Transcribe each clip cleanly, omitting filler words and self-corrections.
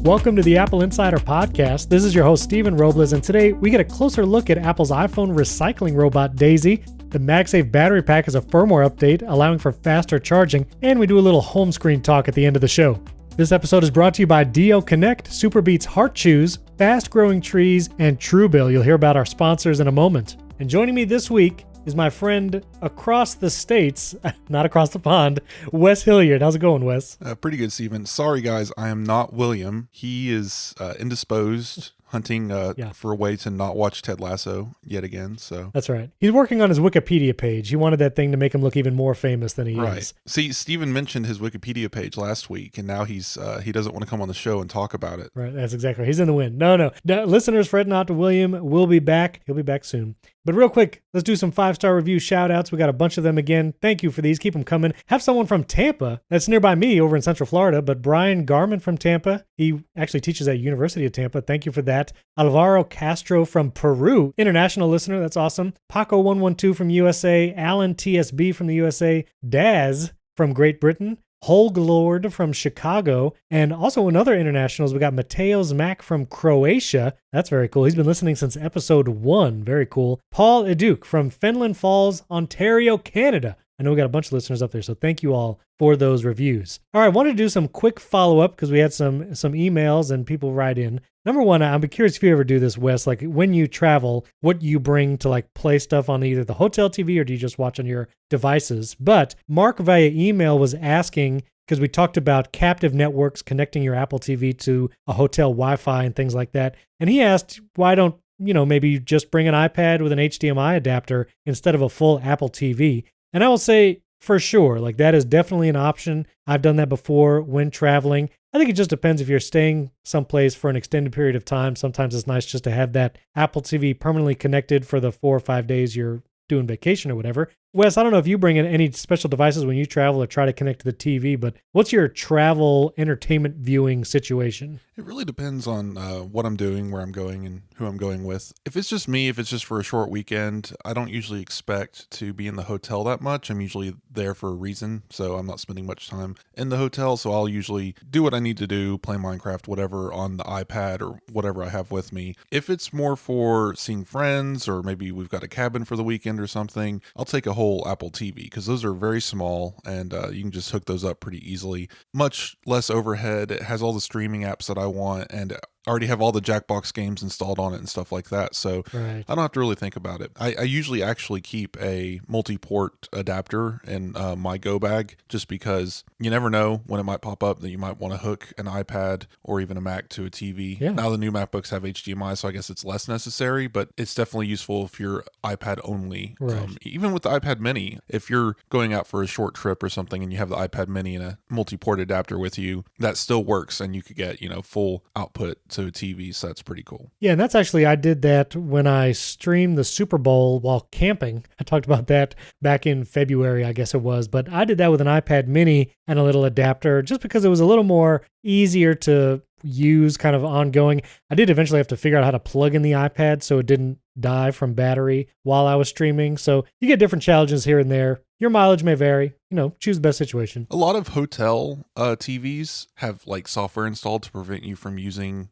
Welcome to the Apple Insider Podcast. This is your host, Stephen Robles, and today we get a closer look at Apple's iPhone recycling robot, Daisy. The MagSafe Battery Pack is a firmware update allowing for faster charging, and we do a little home screen talk at the end of the show. This episode is brought to you by DO Connect, Superbeats Heart Chews, Fast Growing Trees, and Truebill. You'll hear about our sponsors in a moment. And joining me this week is my friend across the states, not across the pond, Wes Hilliard. How's it going, Wes? Pretty good, Stephen. Sorry, guys, I am not William. He is indisposed, hunting for a way to not watch Ted Lasso yet again. So that's right. He's working on his Wikipedia page. He wanted that thing to make him look even more famous than he is. See, Stephen mentioned his Wikipedia page last week, and now he doesn't want to come on the show and talk about it. Right, that's exactly right. He's in the wind. No, listeners, fret not. William will be back. He'll be back soon. But real quick, let's do some 5-star review shout-outs. We got a bunch of them again. Thank you for these. Keep them coming. Have someone from Tampa. That's nearby me over in Central Florida, but Brian Garman from Tampa. He actually teaches at University of Tampa. Thank you for that. Alvaro Castro from Peru. International listener. That's awesome. Paco112 from USA. Alan TSB from the USA. Daz from Great Britain. Holglord from Chicago, and also in other internationals, we got Mateos Mac from Croatia. That's very cool. He's been listening since episode 1. Very cool. Paul Eduk from Fenland Falls, Ontario, Canada. I know we got a bunch of listeners up there, so thank you all for those reviews. All right, I wanted to do some quick follow-up because we had some emails and people write in. Number one, I'm curious if you ever do this, Wes, like when you travel, what you bring to like play stuff on either the hotel TV or do you just watch on your devices? But Mark via email was asking, because we talked about captive networks connecting your Apple TV to a hotel Wi-Fi and things like that. And he asked, why don't, maybe just bring an iPad with an HDMI adapter instead of a full Apple TV? And I will say, for sure, like that is definitely an option. I've done that before when traveling. I think it just depends if you're staying someplace for an extended period of time. Sometimes it's nice just to have that Apple TV permanently connected for the 4 or 5 days you're doing vacation or whatever. Wes, I don't know if you bring in any special devices when you travel or try to connect to the TV, but what's your travel entertainment viewing situation? It really depends on what I'm doing, where I'm going, and who I'm going with. If it's just me, if it's just for a short weekend, I don't usually expect to be in the hotel that much. I'm usually there for a reason, so I'm not spending much time in the hotel, so I'll usually do what I need to do, play Minecraft, whatever, on the iPad or whatever I have with me. If it's more for seeing friends, or maybe we've got a cabin for the weekend or something, I'll take a whole Apple TV, because those are very small and you can just hook those up pretty easily. Much less overhead. It has all the streaming apps that I want, and already have all the Jackbox games installed on it and stuff like that, so right. I don't have to really think about it. I usually actually keep a multi-port adapter in my go bag, just because you never know when it might pop up that you might want to hook an iPad or even a Mac to a TV. Yeah. Now the new MacBooks have HDMI, so I guess it's less necessary, but it's definitely useful if you're iPad only. Right. Even with the iPad mini, if you're going out for a short trip or something and you have the iPad mini and a multi-port adapter with you, that still works, and you could get full output to a TV, so that's pretty cool. Yeah, and that's actually, I did that when I streamed the Super Bowl while camping. I talked about that back in February, I guess it was, but I did that with an iPad mini and a little adapter just because it was a little more easier to use kind of ongoing. I did eventually have to figure out how to plug in the iPad so it didn't die from battery while I was streaming. So you get different challenges here and there. Your mileage may vary. Choose the best situation. A lot of hotel TVs have like software installed to prevent you from using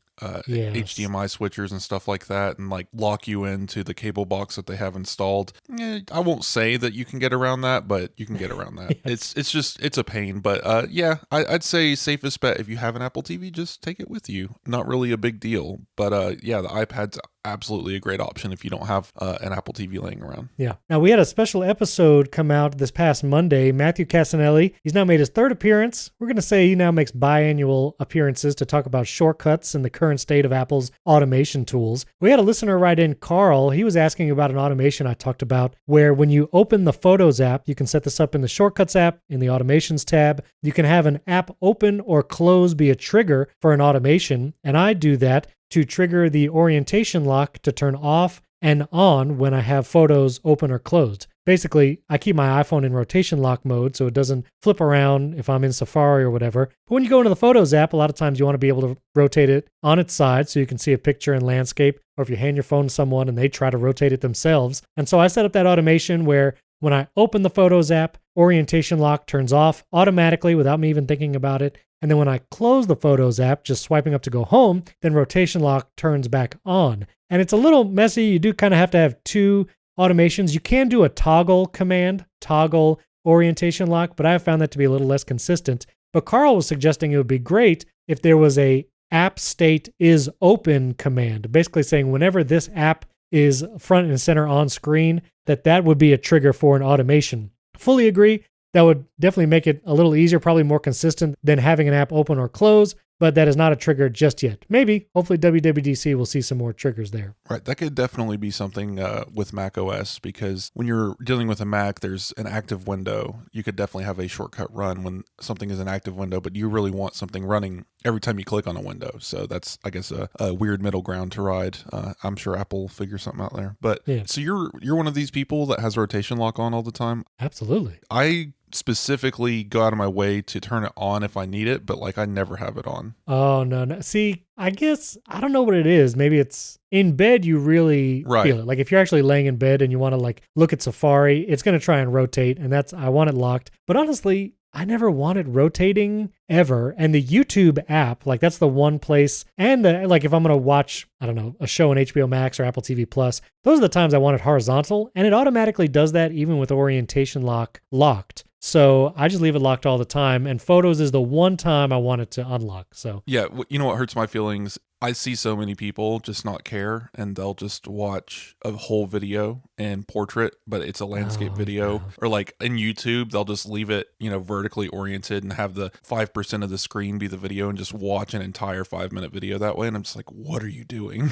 yes. HDMI switchers and stuff like that, and like lock you into the cable box that they have installed. I won't say that you can get around that, but you can get around that. Yes. It's a pain, but I'd say safest bet, if you have an Apple TV, just take it with you. Not really a big deal, but the iPad's absolutely a great option if you don't have an Apple TV laying around. Yeah. Now, we had a special episode come out this past Monday. Matthew Casanelli, he's now made his 3rd appearance. We're going to say he now makes biannual appearances to talk about shortcuts and the current state of Apple's automation tools. We had a listener write in, Carl. He was asking about an automation I talked about where when you open the Photos app, you can set this up in the Shortcuts app, in the Automations tab. You can have an app open or close be a trigger for an automation, and I do that to trigger the orientation lock to turn off and on when I have Photos open or closed. Basically, I keep my iPhone in rotation lock mode so it doesn't flip around if I'm in Safari or whatever. But when you go into the Photos app, a lot of times you want to be able to rotate it on its side so you can see a picture and landscape, or if you hand your phone to someone and they try to rotate it themselves. And so I set up that automation where when I open the Photos app, orientation lock turns off automatically without me even thinking about it. And then when I close the Photos app, just swiping up to go home, then rotation lock turns back on. And it's a little messy. You do kind of have to have two automations. You can do a toggle command, toggle orientation lock, but I found that to be a little less consistent. But Carl was suggesting it would be great if there was a app state is open command, basically saying whenever this app is front and center on screen, that would be a trigger for an automation. Fully agree. That would definitely make it a little easier, probably more consistent than having an app open or close, but that is not a trigger just yet. Maybe, hopefully WWDC will see some more triggers there. Right, that could definitely be something with Mac OS, because when you're dealing with a Mac, there's an active window. You could definitely have a shortcut run when something is an active window, but you really want something running every time you click on a window. So that's, I guess, a weird middle ground to ride. I'm sure Apple will figure something out there. But yeah. So you're one of these people that has rotation lock on all the time? Absolutely. I specifically go out of my way to turn it on if I need it, but like I never have it on. Oh, no. See, I guess, I don't know what it is. Maybe it's in bed, you really feel it. Like if you're actually laying in bed and you want to like look at Safari, it's going to try and rotate, and I want it locked. But honestly, I never wanted rotating ever. And the YouTube app, like that's the one place. And like if I'm going to watch, I don't know, a show on HBO Max or Apple TV Plus, those are the times I want it horizontal. And it automatically does that even with orientation lock locked. So I just leave it locked all the time. And Photos is the one time I want it to unlock. So yeah, you know what hurts my feelings? I see so many people just not care, and they'll just watch a whole video in portrait, but it's a landscape video. Or like in YouTube, they'll just leave it, vertically oriented and have the 5% of the screen be the video and just watch an entire 5-minute video that way. And I'm just like, what are you doing?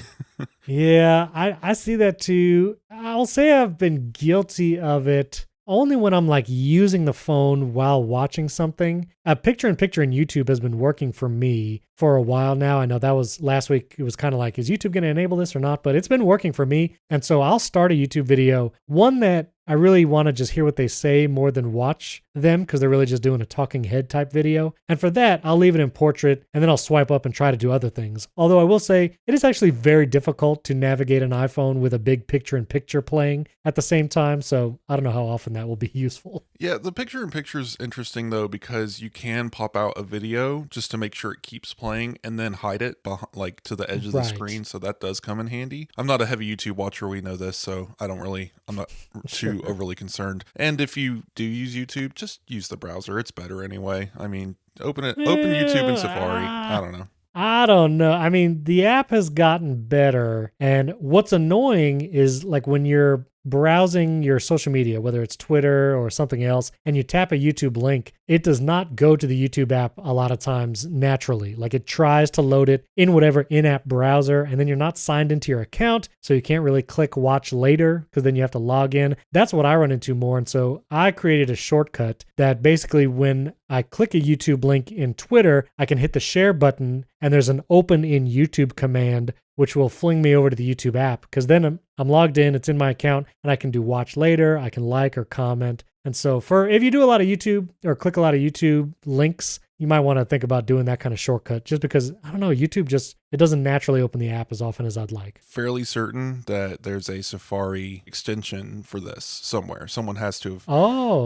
Yeah, I see that too. I'll say I've been guilty of it only when I'm like using the phone while watching something. Picture-in-picture in YouTube has been working for me for a while now. I know that was last week. It was kind of like, is YouTube going to enable this or not? But it's been working for me. And so I'll start a YouTube video, one that I really want to just hear what they say more than watch them, because they're really just doing a talking head type video. And for that, I'll leave it in portrait, and then I'll swipe up and try to do other things. Although I will say it is actually very difficult to navigate an iPhone with a big picture-in-picture playing at the same time. So I don't know how often that will be useful. Yeah, the picture-in-picture is interesting though, because you can pop out a video just to make sure it keeps playing and then hide it like to the edge of the screen. So that does come in handy. I'm not a heavy YouTube watcher, we know this, so I'm not too overly concerned. And if you do use YouTube, just use the browser. It's better anyway. I mean, open YouTube in Safari. I don't know. I don't know. I mean, the app has gotten better. And what's annoying is like when you're browsing your social media, whether it's Twitter or something else, and you tap a YouTube link, it does not go to the YouTube app a lot of times naturally. Like it tries to load it in whatever in-app browser, and then you're not signed into your account, so you can't really click watch later, because then you have to log in. That's what I run into more. And so I created a shortcut that basically when I click a YouTube link in Twitter, I can hit the share button, and there's an open in YouTube command, which will fling me over to the YouTube app, because then I'm logged in, it's in my account, and I can do watch later, I can like or comment. And so if you do a lot of YouTube or click a lot of YouTube links, you might want to think about doing that kind of shortcut, just because, I don't know, YouTube it doesn't naturally open the app as often as I'd like. Fairly certain that there's a Safari extension for this somewhere. Someone has to have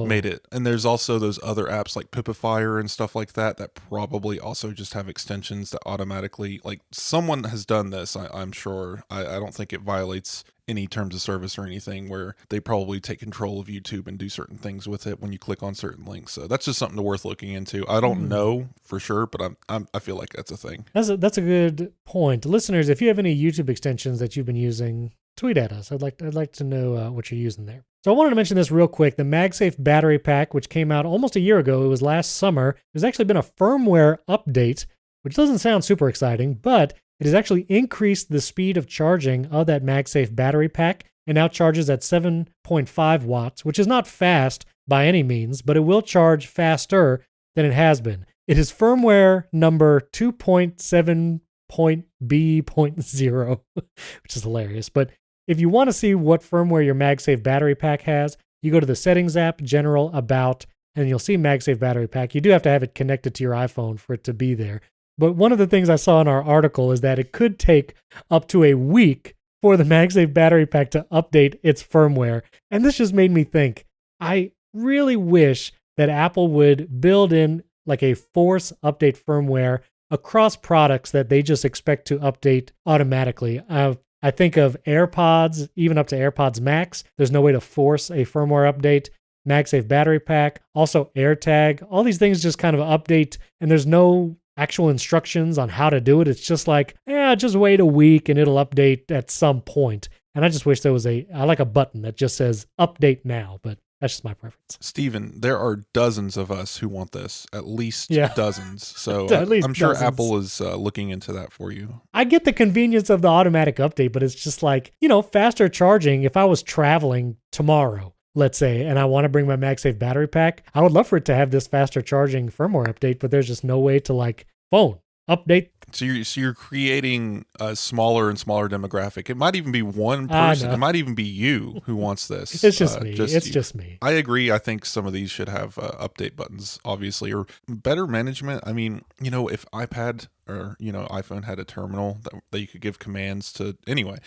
made it. And there's also those other apps like Pipifier and stuff like that probably also just have extensions that automatically, like someone has done this, I'm sure. I don't think it violates any terms of service or anything, where they probably take control of YouTube and do certain things with it when you click on certain links. So that's just something worth looking into. I don't know for sure, but I feel like that's a thing. That's a good point. Listeners, if you have any YouTube extensions that you've been using, tweet at us. I'd like to know what you're using there. So I wanted to mention this real quick. The MagSafe Battery Pack, which came out almost a year ago, it was last summer. There's actually been a firmware update, which doesn't sound super exciting, but it has actually increased the speed of charging of that MagSafe battery pack, and now charges at 7.5 watts, which is not fast by any means, but it will charge faster than it has been. It is firmware number 2.7.B.0, which is hilarious. But if you want to see what firmware your MagSafe battery pack has, you go to the Settings app, General, About, and you'll see MagSafe battery pack. You do have to have it connected to your iPhone for it to be there. But one of the things I saw in our article is that it could take up to a week for the MagSafe battery pack to update its firmware. And this just made me think, I really wish that Apple would build in like a force update firmware across products that they just expect to update automatically. I think of AirPods, even up to AirPods Max. There's no way to force a firmware update. MagSafe Battery Pack, also AirTag. All these things just kind of update, and there's no actual instructions on how to do it. It's just like, just wait a week and it'll update at some point. And I just wish there was I like a button that just says update now, but that's just my preference. Steven, there are dozens of us who want this, at least dozens. So I'm sure dozens. Apple is looking into that for you. I get the convenience of the automatic update, but it's just like, faster charging. If I was traveling tomorrow, let's say, and I want to bring my MagSafe battery pack, I would love for it to have this faster charging firmware update, but there's just no way to like phone update. So you're creating a smaller and smaller demographic. It might even be one person. It might even be you who wants this. It's just me. Just me. I agree. I think some of these should have update buttons, obviously, or better management. I mean, if iPad or iPhone had a terminal that you could give commands to. Anyway,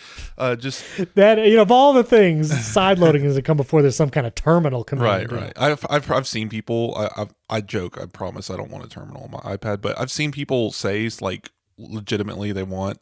just that of all the things, side loading doesn't come before there's some kind of terminal command. Right. I've seen people. I joke. I promise I don't want a terminal on my iPad, but I've seen people say like legitimately they want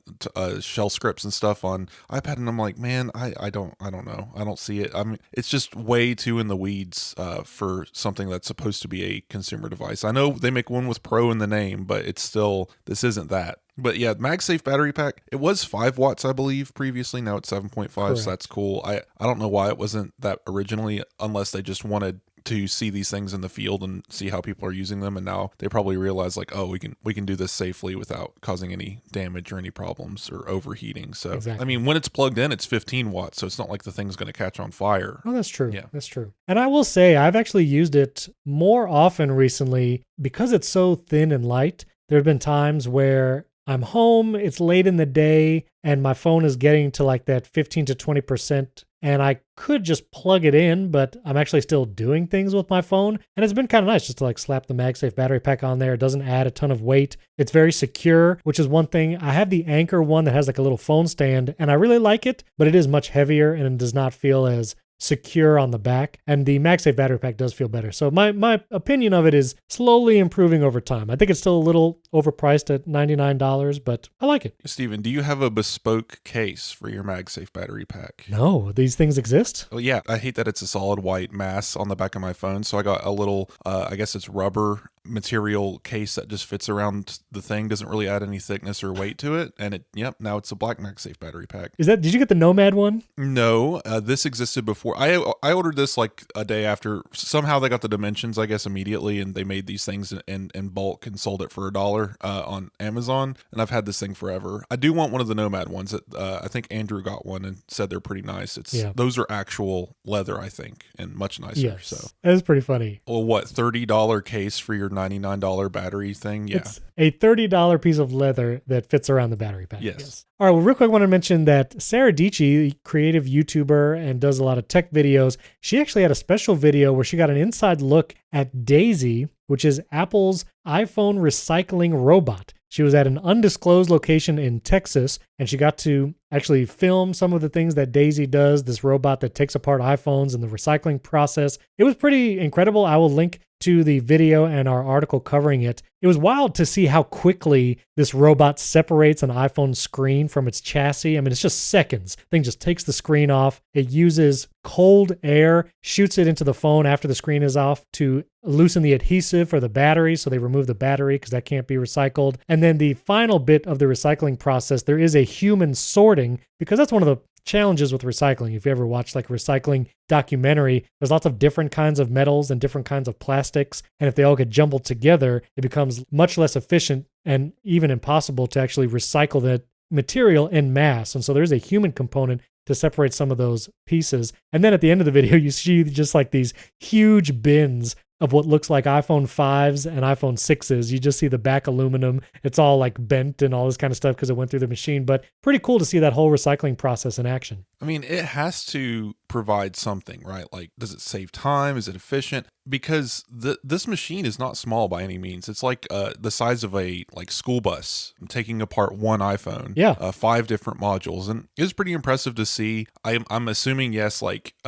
shell scripts and stuff on iPad, and I'm like, man, I don't know. I don't see it. I mean, it's just way too in the weeds for something that's supposed to be a consumer device. I know they make one with Pro in the name, but it's still, this isn't that. But yeah, MagSafe battery pack, it was 5 watts, I believe, previously. Now it's 7.5, so that's cool. I don't know why it wasn't that originally, unless they just wanted to see these things in the field and see how people are using them, and now they probably realize like, oh, we can do this safely without causing any damage or any problems or overheating. So exactly. I mean, when it's plugged in, it's 15 watts, so it's not like the thing's going to catch on fire. Oh, that's true. Yeah, that's true. And I will say I've actually used it more often recently because it's so thin and light. There have been times where I'm home, it's late in the day, and my phone is getting to like that 15 to 20%, and I could just plug it in, but I'm actually still doing things with my phone. And it's been kind of nice just to like slap the MagSafe battery pack on there. It doesn't add a ton of weight. It's very secure, which is one thing. I have the Anchor one that has like a little phone stand, and I really like it, but it is much heavier and it does not feel as secure on the back, and the MagSafe battery pack does feel better. So my opinion of it is slowly improving over time. I think it's still a little overpriced at $99, but I like it. Steven, do you have a bespoke case for your MagSafe battery pack? No, these things exist? Oh yeah, I hate that it's a solid white mass on the back of my phone, so I got a little, I guess it's rubber material case that just fits around the thing, doesn't really add any thickness or weight to it, and now it's a black MagSafe battery pack. Did you get the Nomad one? No, this existed before. I ordered this like a day after. Somehow they got the dimensions, I guess, immediately, and they made these things in bulk and sold it for $1 on Amazon, and I've had this thing forever. I do want one of the Nomad ones. That I think Andrew got one and said they're pretty nice. Those are actual leather, I think, and much nicer. Yes, so that is pretty funny. Well, what, $30 case for your $99 battery thing? Yeah, it's a $30 piece of leather that fits around the battery pack. Yes. All right, well, real quick, I want to mention that Sarah Dietschy, creative YouTuber and does a lot of tech videos, she actually had a special video where she got an inside look at Daisy, which is Apple's iPhone recycling robot. She was at an undisclosed location in Texas, and she got to actually film some of the things that Daisy does, this robot that takes apart iPhones and the recycling process. It was pretty incredible. I will link to the video and our article covering it. It was wild to see how quickly this robot separates an iPhone screen from its chassis. I mean, it's just seconds. The thing just takes the screen off. It uses cold air, shoots it into the phone after the screen is off to loosen the adhesive for the battery. So they remove the battery because that can't be recycled. And then the final bit of the recycling process, there is a human sorting, because that's one of the challenges with recycling. If you ever watch like a recycling documentary, there's lots of different kinds of metals and different kinds of plastics, and if they all get jumbled together, it becomes much less efficient and even impossible to actually recycle that material en masse. And so there's a human component to separate some of those pieces. And then at the end of the video, you see just like these huge bins of what looks like iPhone 5s and iPhone 6s. You just see the back aluminum. It's all like bent and all this kind of stuff because it went through the machine. But pretty cool to see that whole recycling process in action. I mean, it has to provide something, right? Like, does it save time? Is it efficient? Because this machine is not small by any means. It's like the size of a school bus. I'm taking apart one iPhone. Yeah. 5 different modules, and it was pretty impressive to see. I'm assuming yes,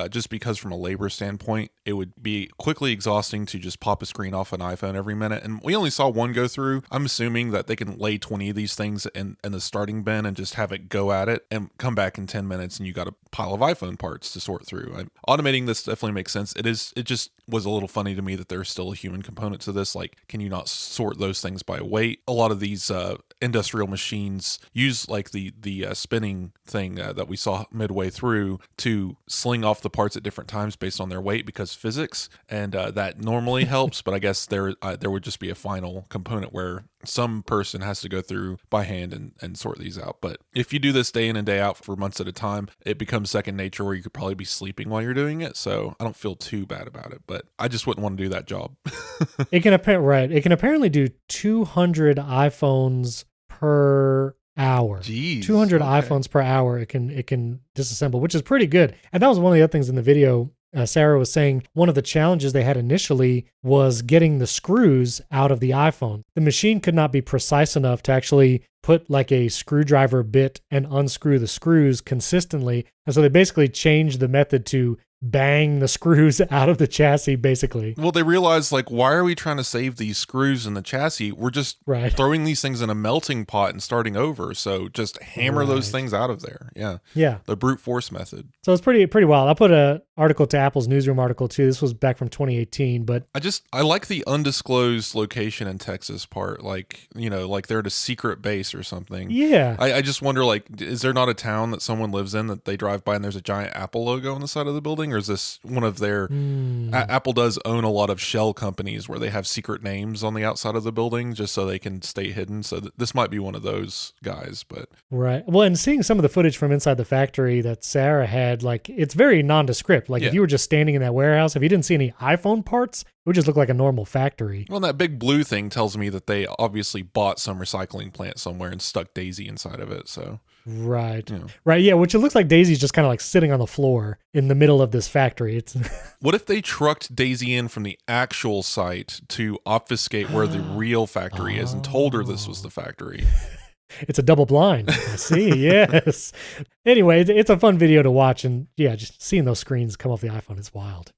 just because from a labor standpoint, it would be quickly exhausting to just pop a screen off an iPhone every minute. And we only saw one go through. I'm assuming that they can lay 20 of these things in the starting bin and just have it go at it and come back in 10 minutes, and you got a pile of iPhone parts to sort through. Automating this definitely makes sense. It just was a little funny to me that there's still a human component to this. Like, can you not sort those things by weight? A lot of these industrial machines use like the spinning thing that we saw midway through to sling off the parts at different times based on their weight because physics, and that normally helps. But I guess there would just be a final component where some person has to go through by hand and sort these out. But if you do this day in and day out for months at a time, it becomes second nature where you could probably be sleeping while you're doing it. So I don't feel too bad about it, but I just wouldn't want to do that job. It can apparently do 200 iPhones per hour. Jeez, 200 okay. iPhones per hour it can disassemble, which is pretty good. And that was one of the other things in the video. Sarah was saying one of the challenges they had initially was getting the screws out of the iPhone. The machine could not be precise enough to actually put like a screwdriver bit and unscrew the screws consistently. And so they basically changed the method to bang the screws out of the chassis, basically. Well, they realized, why are we trying to save these screws in the chassis? We're just throwing these things in a melting pot and starting over. So just hammer those things out of there. Yeah. Yeah. The brute force method. So it's pretty wild. I put an article to Apple's newsroom article too. This was back from 2018, but I like the undisclosed location in Texas part. Like they're at a secret base or something. Yeah. I just wonder, is there not a town that someone lives in that they drive by and there's a giant Apple logo on the side of the building? Or is this one of their Apple does own a lot of shell companies where they have secret names on the outside of the building just so they can stay hidden. So this might be one of those guys, but right. Well, and seeing some of the footage from inside the factory that Sarah had, it's very nondescript. If you were just standing in that warehouse, if you didn't see any iPhone parts, it would just look like a normal factory. Well, that big blue thing tells me that they obviously bought some recycling plant somewhere and stuck Daisy inside of it. So right. Yeah. Right. Yeah. Which it looks like Daisy's just kind of sitting on the floor in the middle of this factory. It's what if they trucked Daisy in from the actual site to obfuscate where the real factory is and told her this was the factory? It's a double blind. I see. Yes. Anyway, it's a fun video to watch. And yeah, just seeing those screens come off the iPhone is wild.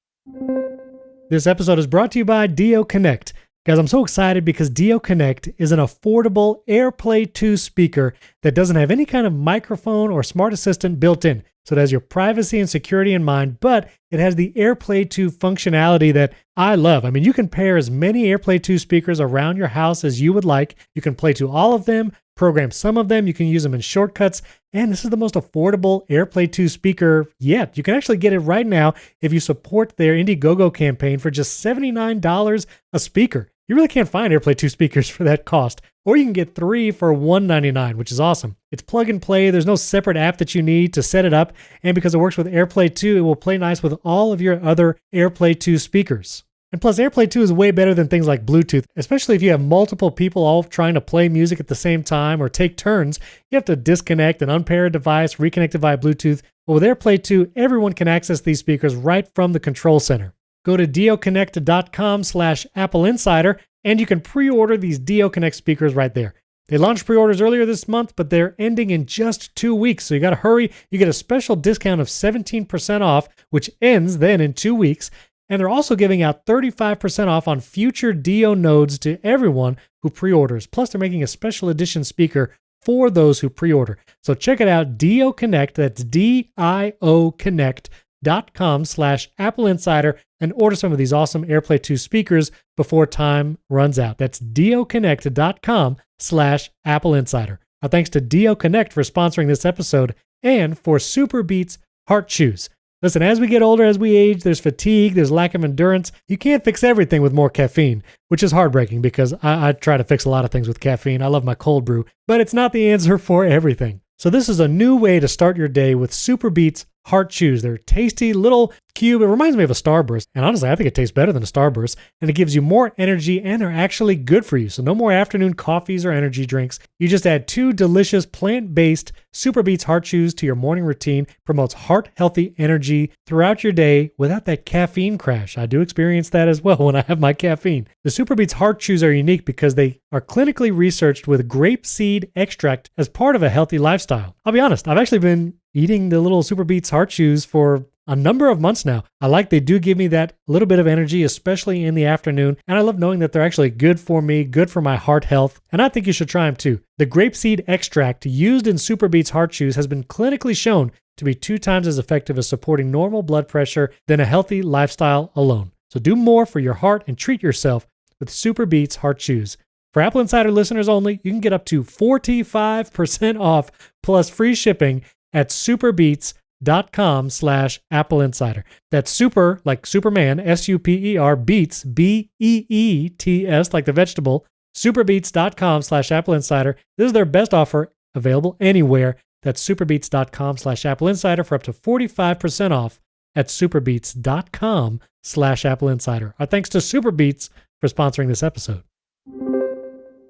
This episode is brought to you by Dio Connect. Guys, I'm so excited because Dio Connect is an affordable AirPlay 2 speaker that doesn't have any kind of microphone or smart assistant built in. So it has your privacy and security in mind, but it has the AirPlay 2 functionality that I love. I mean, you can pair as many AirPlay 2 speakers around your house as you would like. You can play to all of them, program some of them. You can use them in shortcuts. And this is the most affordable AirPlay 2 speaker yet. You can actually get it right now if you support their Indiegogo campaign for just $79 a speaker. You really can't find AirPlay 2 speakers for that cost. Or you can get 3 for $199, which is awesome. It's plug and play. There's no separate app that you need to set it up. And because it works with AirPlay 2, it will play nice with all of your other AirPlay 2 speakers. And plus, AirPlay 2 is way better than things like Bluetooth, especially if you have multiple people all trying to play music at the same time or take turns. You have to disconnect and unpair a device, reconnect it via Bluetooth. But with AirPlay 2, everyone can access these speakers right from the control center. Go to dioconnect.com/AppleInsider and you can pre-order these Dio Connect speakers right there. They launched pre-orders earlier this month, but they're ending in just 2 weeks. So you got to hurry. You get a special discount of 17% off, which ends then in 2 weeks. And they're also giving out 35% off on future Dio nodes to everyone who pre-orders. Plus, they're making a special edition speaker for those who pre-order. So check it out, Dio Connect. That's DIO Connect.com/AppleInsider and order some of these awesome AirPlay 2 speakers before time runs out. That's dioconnect.com/AppleInsider. Our thanks to Dio Connect for sponsoring this episode and for Super Beats Heart Chews. Listen, as we get older, as we age, there's fatigue, there's lack of endurance. You can't fix everything with more caffeine, which is heartbreaking because I try to fix a lot of things with caffeine. I love my cold brew, but it's not the answer for everything. So this is a new way to start your day with Super Beats Heart Chews. They're tasty little cube. It reminds me of a Starburst. And honestly, I think it tastes better than a Starburst. And it gives you more energy and they're actually good for you. So no more afternoon coffees or energy drinks. You just add 2 delicious plant-based Super Beats Heart Chews to your morning routine. Promotes heart-healthy energy throughout your day without that caffeine crash. I do experience that as well when I have my caffeine. The Super Beats Heart Chews are unique because they are clinically researched with grapeseed extract as part of a healthy lifestyle. I'll be honest, I've actually been eating the little Super Beats Heart Chews for a number of months now. I like they do give me that little bit of energy, especially in the afternoon. And I love knowing that they're actually good for me, good for my heart health. And I think you should try them too. The grapeseed extract used in Super Beats Heart Chews has been clinically shown to be 2 times as effective as supporting normal blood pressure than a healthy lifestyle alone. So do more for your heart and treat yourself with Super Beats Heart Chews. For Apple Insider listeners only, you can get up to 45% off plus free shipping at superbeats.com/Apple Insider. That's super, like Superman, SUPER, beats, BEETS, like the vegetable, superbeats.com/Apple Insider. This is their best offer available anywhere. That's superbeats.com/Apple Insider for up to 45% off at superbeats.com/Apple Insider. Our thanks to Superbeats for sponsoring this episode.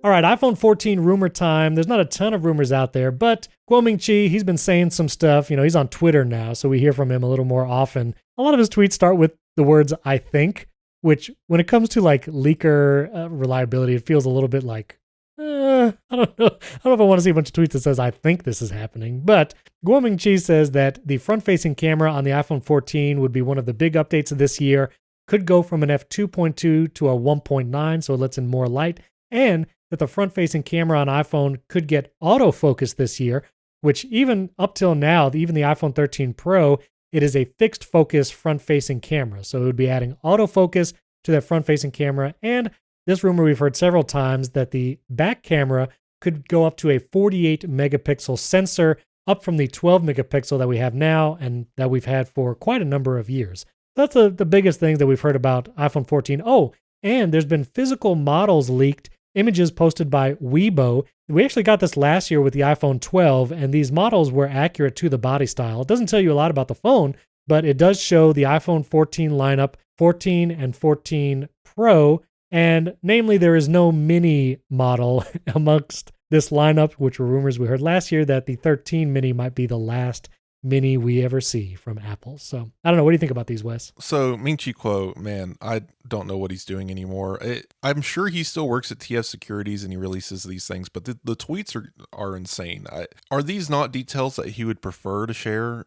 All right, iPhone 14 rumor time. There's not a ton of rumors out there, but Guoming Chi, he's been saying some stuff. You know, he's on Twitter now, so we hear from him a little more often. A lot of his tweets start with the words, I think, which when it comes to like leaker reliability, it feels a little bit like, I don't know. I don't know if I want to see a bunch of tweets that says, I think this is happening. But Guoming Chi says that the front-facing camera on the iPhone 14 would be one of the big updates of this year. Could go from an f2.2 to a 1.9, so it lets in more light. And that the front-facing camera on iPhone could get autofocus this year, which even up till now, even the iPhone 13 Pro, it is a fixed focus front-facing camera. So it would be adding autofocus to that front-facing camera. And this rumor we've heard several times that the back camera could go up to a 48 megapixel sensor, up from the 12 megapixel that we have now and that we've had for quite a number of years. That's the biggest thing that we've heard about iPhone 14. Oh, and there's been physical models leaked, images posted by Weibo. We actually got this last year with the iPhone 12, and these models were accurate to the body style. It doesn't tell you a lot about the phone, but it does show the iPhone 14 lineup, 14 and 14 Pro, and namely there is no mini model amongst this lineup, which were rumors we heard last year that the 13 mini might be the last mini we ever see from Apple. So I don't know. What do you think about these, Wes? So Ming Chi Kuo, man, I don't know what he's doing anymore. I'm sure he still works at TF Securities and he releases these things, but the tweets are insane. Are these not details that he would prefer to share?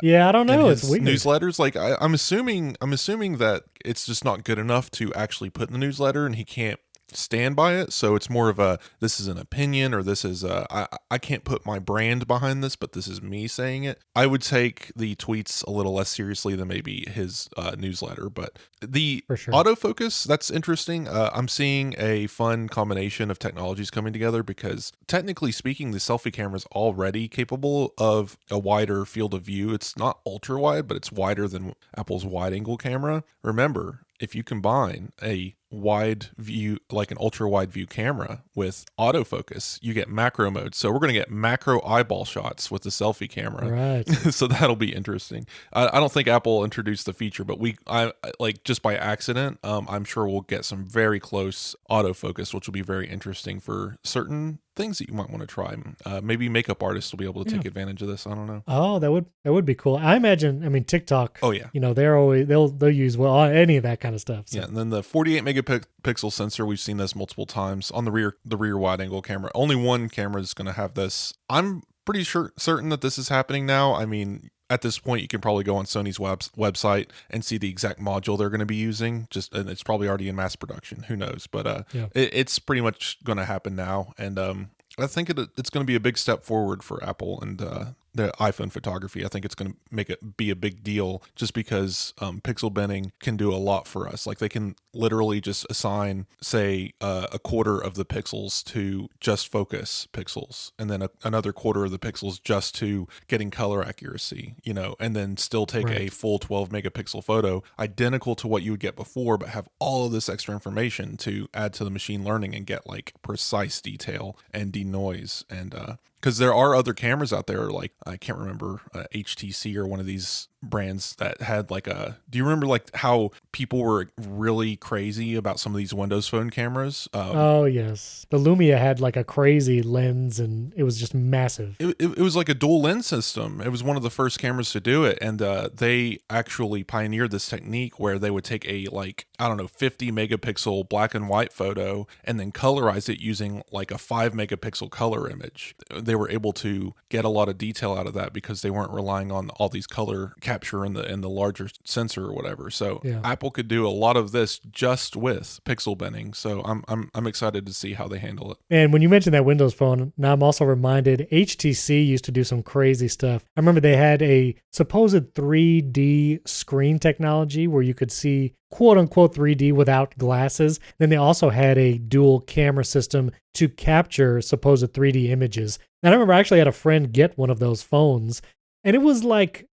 Yeah, I don't know. It's weird. Newsletters, like I'm assuming that it's just not good enough to actually put in the newsletter, and he can't stand by it. So it's more of a, this is an opinion, or this is I can't put my brand behind this, but this is me saying it. I would take the tweets a little less seriously than maybe his newsletter, but the autofocus, that's interesting. I'm seeing a fun combination of technologies coming together because technically speaking, the selfie camera is already capable of a wider field of view. It's not ultra wide, but it's wider than Apple's wide angle camera. Remember, if you combine a wide view, like an ultra wide view camera with autofocus, you get macro mode. So we're going to get macro eyeball shots with the selfie camera. Right. So that'll be interesting. I don't think Apple introduced the feature, but I like just by accident, I'm sure we'll get some very close autofocus, which will be very interesting for certain things that you might want to try. Maybe makeup artists will be able to take advantage of this. I don't know. Oh, that would be cool. I imagine, TikTok. Oh yeah. You know, they'll use any of that kind of stuff. So. Yeah, and then the 48 megapixel sensor, we've seen this multiple times on the rear wide angle camera. Only one camera is going to have this. I'm pretty certain that this is happening now. I mean, at this point, you can probably go on Sony's website and see the exact module they're going to be using. And it's probably already in mass production. Who knows? But it's pretty much going to happen now. And I think it's going to be a big step forward for Apple and the iPhone photography. I think it's going to make it be a big deal just because pixel binning can do a lot for us. Like they can literally just assign, say, a quarter of the pixels to just focus pixels, and then another quarter of the pixels just to getting color accuracy, and then still take a full 12 megapixel photo, identical to what you would get before, but have all of this extra information to add to the machine learning and get like precise detail and denoise. And because there are other cameras out there, like I can't remember HTC or one of these brands that had like do you remember like how people were really crazy about some of these Windows Phone cameras? Oh, yes. The Lumia had like a crazy lens and it was just massive. It was like a dual lens system. It was one of the first cameras to do it. And they actually pioneered this technique where they would take a like, I don't know, 50 megapixel black and white photo and then colorize it using like a 5 megapixel color image. They were able to get a lot of detail out of that because they weren't relying on all these color capture in the larger sensor or whatever. So Yeah. Apple could do a lot of this just with pixel binning. So I'm excited to see how they handle it. And when you mentioned that Windows Phone, now I'm also reminded HTC used to do some crazy stuff. I remember they had a supposed 3D screen technology where you could see quote unquote 3D without glasses. Then they also had a dual camera system to capture supposed 3D images. And I remember I actually had a friend get one of those phones, and it was like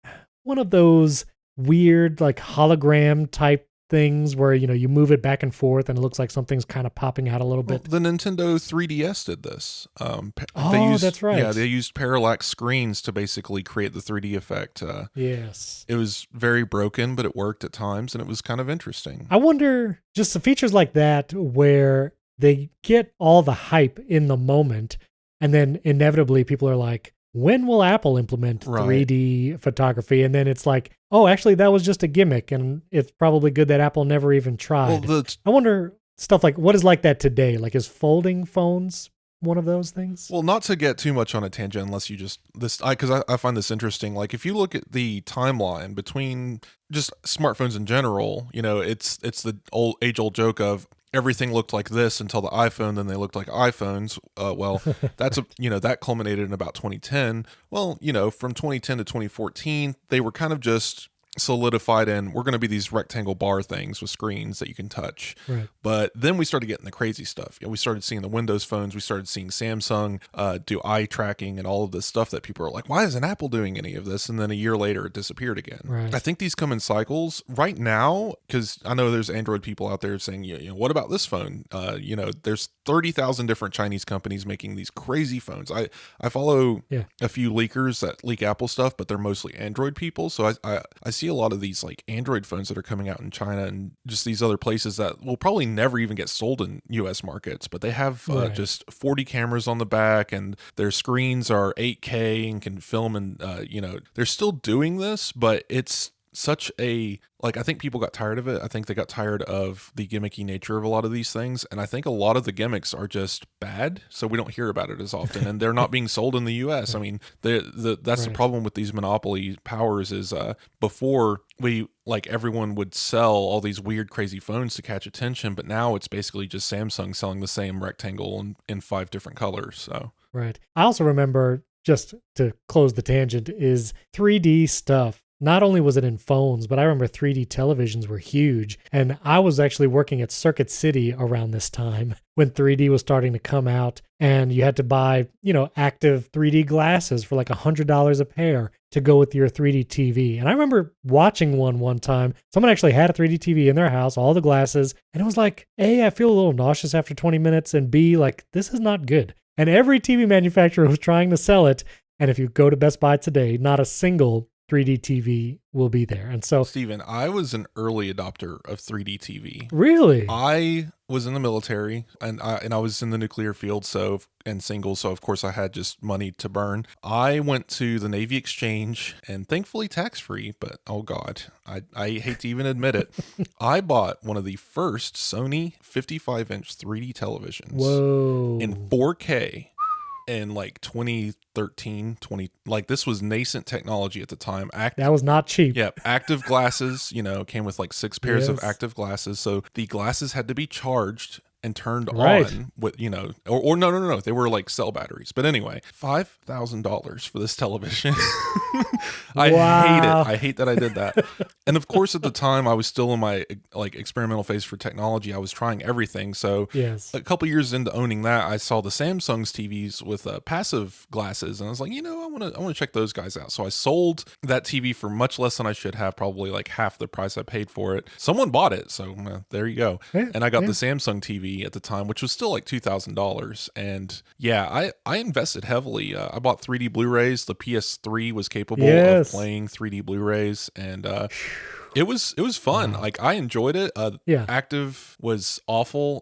one of those weird like hologram type things where you move it back and forth and it looks like something's kind of popping out a little bit. The Nintendo 3DS did this. That's right. Yeah, they used parallax screens to basically create the 3D effect. Yes. It was very broken, but it worked at times, and it was kind of interesting. I wonder, just the features like that where they get all the hype in the moment, and then inevitably people are like, when will Apple implement 3D photography? And then it's like, oh, actually, that was just a gimmick, and it's probably good that Apple never even tried. Well, I wonder stuff like, what is like that today? Like, is folding phones one of those things? Well, not to get too much on a tangent, unless you just because I find this interesting. Like, if you look at the timeline between just smartphones in general, it's the age-old joke of everything looked like this until the iPhone, then they looked like iPhones. Well, that's that culminated in about 2010. Well, from 2010 to 2014, they were kind of just solidified in we're going to be these rectangle bar things with screens that you can touch. Right. But then we started getting the crazy stuff. We started seeing the Windows phones. We started seeing Samsung do eye tracking and all of this stuff that people are like, why isn't Apple doing any of this? And then a year later, it disappeared again. Right. I think these come in cycles right now, because I know there's Android people out there saying, what about this phone? There's 30,000 different Chinese companies making these crazy phones. I follow a few leakers that leak Apple stuff, but they're mostly Android people. So I see a lot of these like Android phones that are coming out in China and just these other places that will probably never even get sold in US markets, but they have just 40 cameras on the back, and their screens are 8K and can film, and they're still doing this, but it's such a I think people got tired of it. I think they got tired of the gimmicky nature of a lot of these things, and I think a lot of the gimmicks are just bad, so we don't hear about it as often, and they're not being sold in the US. I mean, that's the problem with these monopoly powers is before we everyone would sell all these weird crazy phones to catch attention, but now it's basically just Samsung selling the same rectangle in 5 different colors. So right. I also remember, just to close the tangent, is 3D stuff. Not only was it in phones, but I remember 3D televisions were huge. And I was actually working at Circuit City around this time when 3D was starting to come out, and you had to buy, active 3D glasses for like $100 a pair to go with your 3D TV. And I remember watching one time. Someone actually had a 3D TV in their house, all the glasses, and it was like, A, I feel a little nauseous after 20 minutes, and B, like, this is not good. And every TV manufacturer was trying to sell it. And if you go to Best Buy today, not a single 3D TV will be there. And so, Steven, I was an early adopter of 3D TV. Really? I was in the military, and I was in the nuclear field, and single, so of course I had just money to burn. I went to the Navy Exchange, and thankfully tax-free, but oh god, I hate to even admit it. I bought one of the first Sony 55-inch 3D televisions. Whoa. In 4K. In 2013, this was nascent technology at the time. That was not cheap. Yep. Active glasses, came with 6 pairs of active glasses. So the glasses had to be charged and turned on with, or no. They were cell batteries. But anyway, $5,000 for this television. I hate it. I hate that I did that. And of course, at the time, I was still in my experimental phase for technology. I was trying everything. So a couple years into owning that, I saw the Samsung's TVs with passive glasses, and I was like, I want to check those guys out. So I sold that TV for much less than I should have, probably half the price I paid for it. Someone bought it, so there you go. And I got the Samsung TV. TV at the time, which was still like $2,000. And yeah, I invested heavily. I bought 3D Blu-rays. The PS3 was capable of playing 3D Blu-rays, and it was fun. Wow. Like, I enjoyed it. Yeah. Active was awful,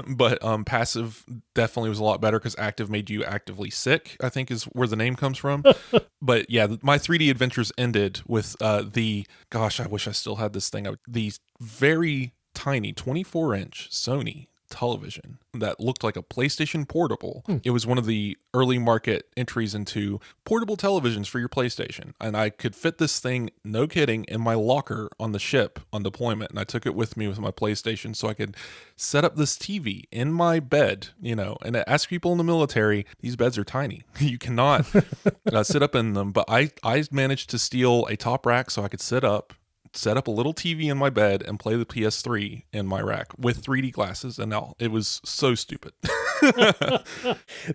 but passive definitely was a lot better because active made you actively sick, I think is where the name comes from. But yeah, my 3D adventures ended with gosh, I wish I still had this thing. The very tiny 24-inch Sony television that looked like a PlayStation Portable. It was one of the early market entries into portable televisions for your PlayStation. And I could fit this thing, no kidding, in my locker on the ship on deployment. And I took it with me with my PlayStation so I could set up this TV in my bed, you know. And I ask people in the military, these beds are tiny. You cannot sit up in them. But I managed to steal a top rack so I could set up a little TV in my bed and play the PS3 in my rack with 3D glasses, and now it was so stupid.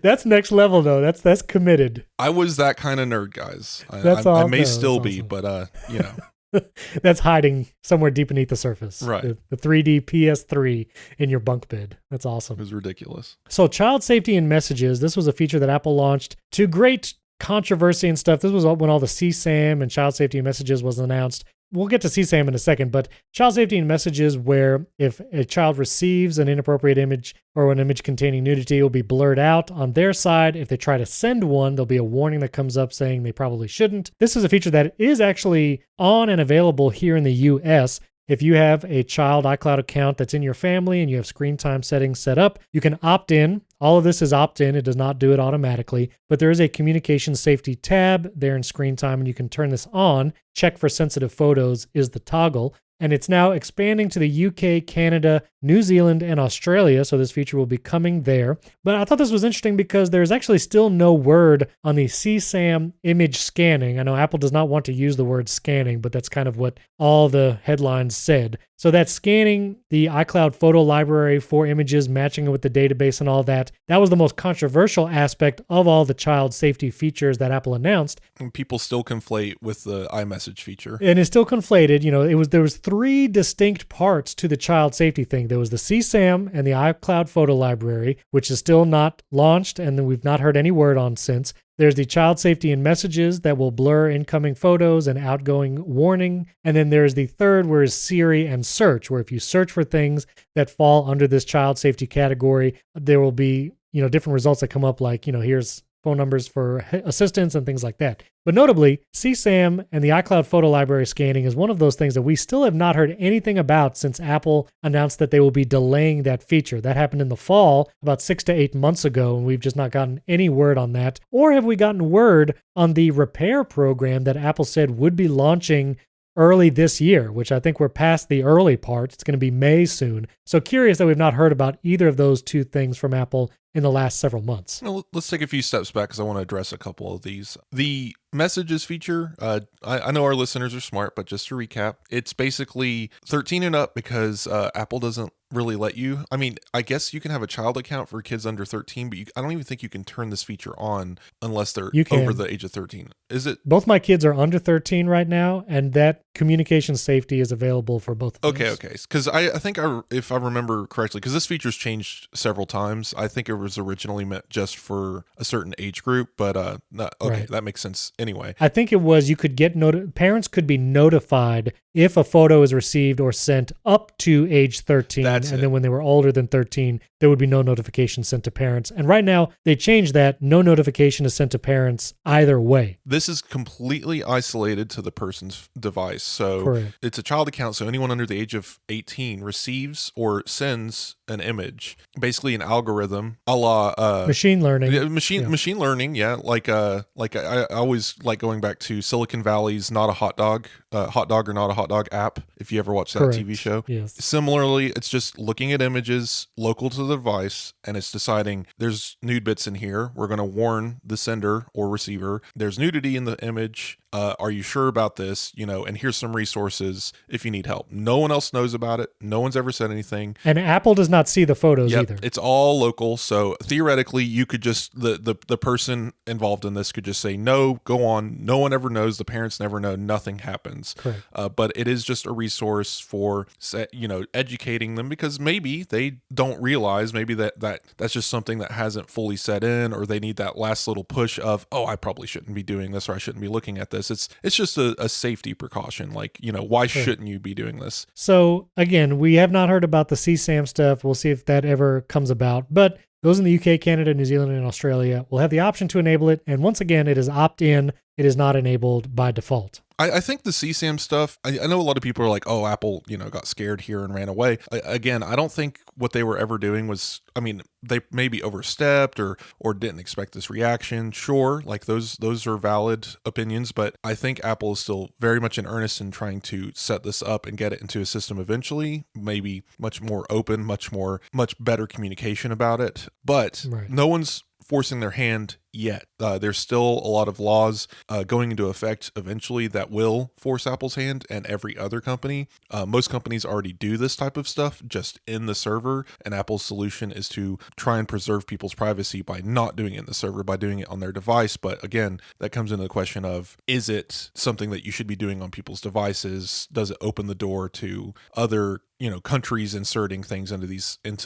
That's next level though. That's committed. I was that kind of nerd, guys. I may still be, awesome. but you know. That's hiding somewhere deep beneath the surface. Right. The 3D PS3 in your bunk bed. That's awesome. It was ridiculous. So child safety and messages. This was a feature that Apple launched to great controversy and stuff. This was when all the CSAM and child safety and messages was announced. We'll get to CSAM in a second, but child safety and messages where if a child receives an inappropriate image or an image containing nudity, it will be blurred out on their side. If they try to send one, there'll be a warning that comes up saying they probably shouldn't. This is a feature that is actually on and available here in the US. If you have a child iCloud account that's in your family and you have screen time settings set up, you can opt in. All of this is opt-in. It does not do it automatically, but there is a communication safety tab there in screen time, and you can turn this on. Check for sensitive photos is the toggle. And it's now expanding to the UK, Canada, New Zealand, and Australia. So this feature will be coming there. But I thought this was interesting because there's actually still no word on the CSAM image scanning. I know Apple does not want to use the word scanning, but that's kind of what all the headlines said. So that's scanning the iCloud photo library for images, matching it with the database and all that. That was the most controversial aspect of all the child safety features that Apple announced. And people still conflate with the iMessage feature. And it's still conflated. You know, there was three distinct parts to the child safety thing. There was the CSAM and the iCloud photo library, which is still not launched, and we've not heard any word on since. There's the child safety and messages that will blur incoming photos and outgoing warning. And then there's the third, where is Siri and search, where if you search for things that fall under this child safety category, there will be, you know, different results that come up like, you know, here's phone numbers for assistance and things like that. But notably, CSAM and the iCloud photo library scanning is one of those things that we still have not heard anything about since Apple announced that they will be delaying that feature. That happened in the fall, about 6 to 8 months ago, and we've just not gotten any word on that. Or have we gotten word on the repair program that Apple said would be launching early this year, which I think we're past the early part. It's going to be May soon. So curious that we've not heard about either of those two things from Apple in the last several months. Well, let's take a few steps back because I want to address a couple of these. The messages feature, I know our listeners are smart, but just to recap, it's basically 13 and up because Apple doesn't really let you. I mean, I guess you can have a child account for kids under 13, but I don't even think you can turn this feature on unless they're over the age of 13. Is it? Both my kids are under 13 right now, and that communication safety is available for both of those. Okay. Because I think if I remember correctly, because this feature's changed several times, I think it was originally meant just for a certain age group, but right. That makes sense anyway. I think it was you could get parents could be notified if a photo is received or sent up to age 13. Then when they were older than 13, there would be no notification sent to parents. And right now, they changed that. No notification is sent to parents either way. This is completely isolated to the person's device. So Correct. It's a child account. So anyone under the age of 18 receives or sends an image, basically an algorithm, a la machine learning. Machine learning, yeah. Like I always like going back to Silicon Valley's Not a Hot Dog or Not a Hot Dog app. If you ever watched that Correct. TV show, yes. Similarly, it's just looking at images local to the device, and it's deciding there's nude bits in here. We're going to warn the sender or receiver. There's nudity in the image. Are you sure about this? You know, and here's here's some resources if you need help. No one else knows about it. No one's ever said anything. And Apple does not see the photos Yep, either. it's all local. So theoretically, you could just, the person involved in this could just say, no, go on. No one ever knows. The parents never know. Nothing happens. Correct. But it is just a resource for, educating them, because maybe they don't realize, maybe that's just something that hasn't fully set in, or they need that last little push of, oh, I probably shouldn't be doing this, or I shouldn't be looking at this. It's just a safety precaution. Like, why shouldn't you be doing this? So again, we have not heard about the CSAM stuff. We'll see if that ever comes about. But those in the UK, Canada, New Zealand, and Australia will have the option to enable it. And once again, it is opt-in. It is not enabled by default. I think the CSAM stuff, I know a lot of people are like, oh, Apple, got scared here and ran away. Again, I don't think what they were ever doing was, they maybe overstepped or didn't expect this reaction. Sure, like those are valid opinions, but I think Apple is still very much in earnest in trying to set this up and get it into a system eventually, maybe much more open, much better communication about it. But No one's forcing their hand yet. There's still a lot of laws going into effect eventually that will force Apple's hand, and every other company. Most companies already do this type of stuff just in the server, and Apple's solution is to try and preserve people's privacy by not doing it in the server, by doing it on their device. But again, that comes into the question of, is it something that you should be doing on people's devices? Does it open the door to other countries inserting things into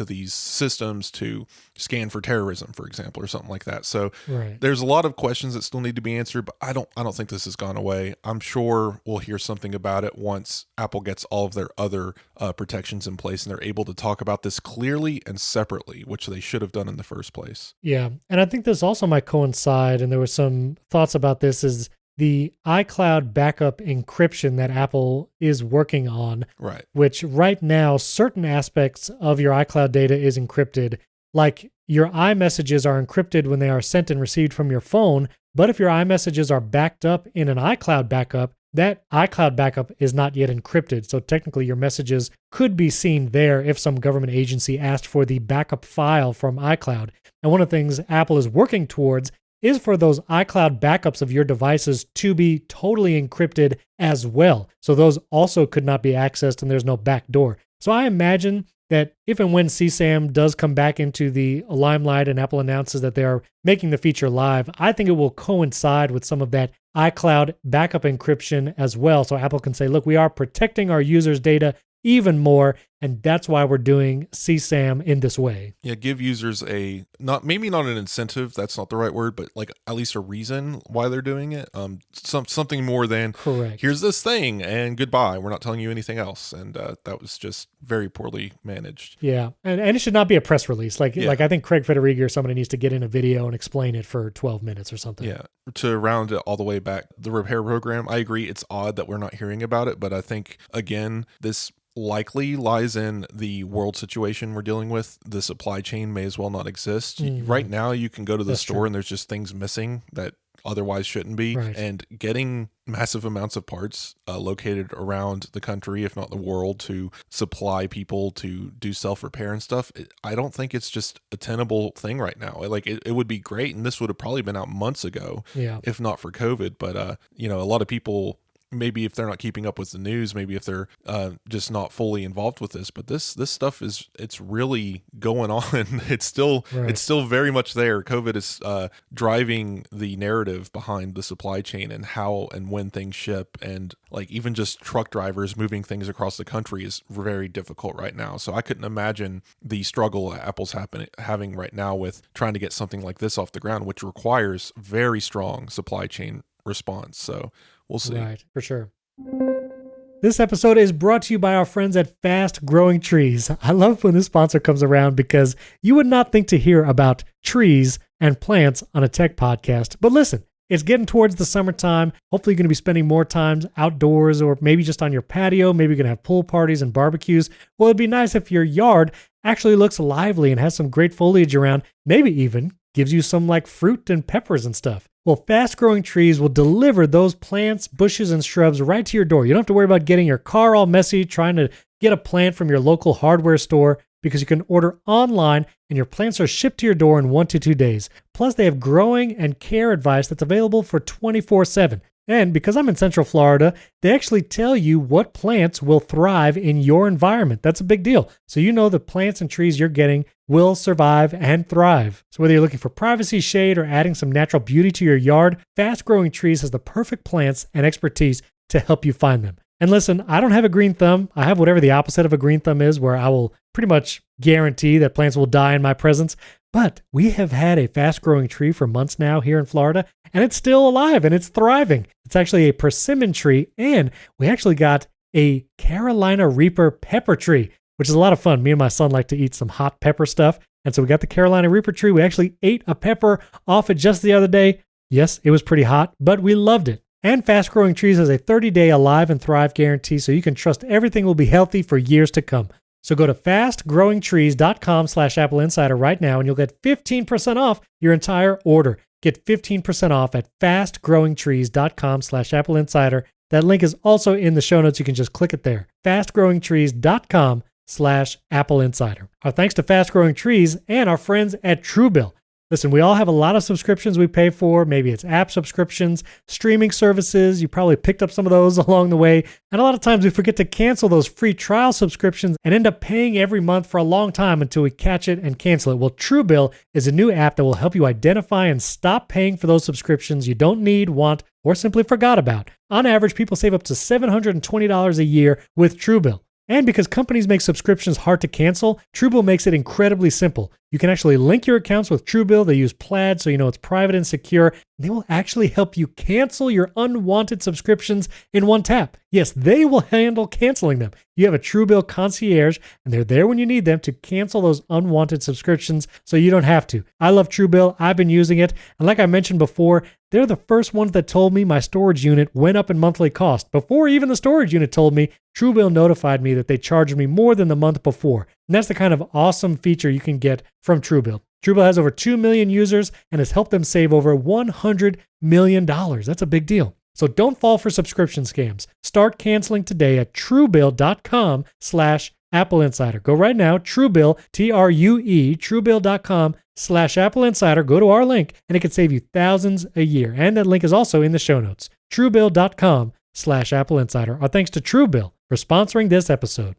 these systems to scan for terrorism, for example, or something like that? So there's a lot of questions that still need to be answered, but I don't think this has gone away. I'm sure we'll hear something about it once Apple gets all of their other protections in place and they're able to talk about this clearly and separately, which they should have done in the first place. Yeah, and I think this also might coincide, and there were some thoughts about this, is the iCloud backup encryption that Apple is working on, right? Which right now, certain aspects of your iCloud data is encrypted. Like your iMessages are encrypted when they are sent and received from your phone, but if your iMessages are backed up in an iCloud backup, that iCloud backup is not yet encrypted. So technically your messages could be seen there if some government agency asked for the backup file from iCloud. And one of the things Apple is working towards is for those iCloud backups of your devices to be totally encrypted as well. So those also could not be accessed and there's no backdoor. So I imagine that if and when CSAM does come back into the limelight and Apple announces that they are making the feature live, I think it will coincide with some of that iCloud backup encryption as well. So Apple can say, look, we are protecting our users' data even more, and that's why we're doing CSAM in this way. Yeah, give users maybe not an incentive, that's not the right word, but like at least a reason why they're doing it. Something more than, correct, here's this thing and goodbye, we're not telling you anything else. And that was just very poorly managed. Yeah, and it should not be a press release. Like I think Craig Federighi or somebody needs to get in a video and explain it for 12 minutes or something. Yeah, to round it all the way back, the repair program, I agree, it's odd that we're not hearing about it, but I think, again, this likely lies in the world situation we're dealing with. The supply chain may as well not exist. Mm-hmm. Right now, you can go to the store and there's just things missing that otherwise shouldn't be. Right. And getting massive amounts of parts located around the country, if not the world, to supply people to do self-repair and stuff, I don't think it's just a tenable thing right now. Like it would be great, and this would have probably been out months ago, if not for COVID. But a lot of people, maybe if they're not keeping up with the news, maybe if they're just not fully involved with this, but this stuff it's really going on. It's still very much there. COVID is driving the narrative behind the supply chain and how and when things ship, and like even just truck drivers moving things across the country is very difficult right now. So I couldn't imagine the struggle that Apple's having right now with trying to get something like this off the ground, which requires very strong supply chain response. So we'll see. Right, for sure. This episode is brought to you by our friends at Fast Growing Trees. I love when this sponsor comes around because you would not think to hear about trees and plants on a tech podcast. But listen, it's getting towards the summertime. Hopefully you're going to be spending more time outdoors, or maybe just on your patio. Maybe you're going to have pool parties and barbecues. Well, it'd be nice if your yard actually looks lively and has some great foliage around, maybe even gives you some like fruit and peppers and stuff. Well, Fast Growing Trees will deliver those plants, bushes, and shrubs right to your door. You don't have to worry about getting your car all messy trying to get a plant from your local hardware store, because you can order online and your plants are shipped to your door in 1 to 2 days. Plus, they have growing and care advice that's available for 24/7. And because I'm in Central Florida, they actually tell you what plants will thrive in your environment. That's a big deal. So you know the plants and trees you're getting will survive and thrive. So whether you're looking for privacy, shade, or adding some natural beauty to your yard, Fast Growing Trees has the perfect plants and expertise to help you find them. And listen, I don't have a green thumb. I have whatever the opposite of a green thumb is, where I will pretty much guarantee that plants will die in my presence. But we have had a fast-growing tree for months now here in Florida, and it's still alive and it's thriving. It's actually a persimmon tree, and we actually got a Carolina Reaper pepper tree, which is a lot of fun. Me and my son like to eat some hot pepper stuff, and so we got the Carolina Reaper tree. We actually ate a pepper off it just the other day. Yes, it was pretty hot, but we loved it. And Fast Growing Trees has a 30-day Alive and Thrive guarantee, so you can trust everything will be healthy for years to come. So go to fastgrowingtrees.com/AppleInsider right now, and you'll get 15% off your entire order. Get 15% off at fastgrowingtrees.com/AppleInsider. That link is also in the show notes. You can just click it there. fastgrowingtrees.com/AppleInsider. Our thanks to Fast Growing Trees and our friends at Truebill. Listen, we all have a lot of subscriptions we pay for. Maybe it's app subscriptions, streaming services. You probably picked up some of those along the way. And a lot of times we forget to cancel those free trial subscriptions and end up paying every month for a long time until we catch it and cancel it. Well, Truebill is a new app that will help you identify and stop paying for those subscriptions you don't need, want, or simply forgot about. On average, people save up to $720 a year with Truebill. And because companies make subscriptions hard to cancel, Truebill makes it incredibly simple. You can actually link your accounts with Truebill. They use Plaid, so you know it's private and secure. They will actually help you cancel your unwanted subscriptions in one tap. Yes, they will handle canceling them. You have a Truebill concierge, and they're there when you need them to cancel those unwanted subscriptions so you don't have to. I love Truebill. I've been using it. And like I mentioned before, they're the first ones that told me my storage unit went up in monthly cost. Before even the storage unit told me, Truebill notified me that they charged me more than the month before. And that's the kind of awesome feature you can get from Truebill. Truebill has over 2 million users and has helped them save over $100 million. That's a big deal. So don't fall for subscription scams. Start canceling today at truebill.com/AppleInsider. Go right now, Truebill, True, Truebill.com/AppleInsider. Go to our link and it can save you thousands a year. And that link is also in the show notes. Truebill.com/AppleInsider. Our thanks to Truebill for sponsoring this episode.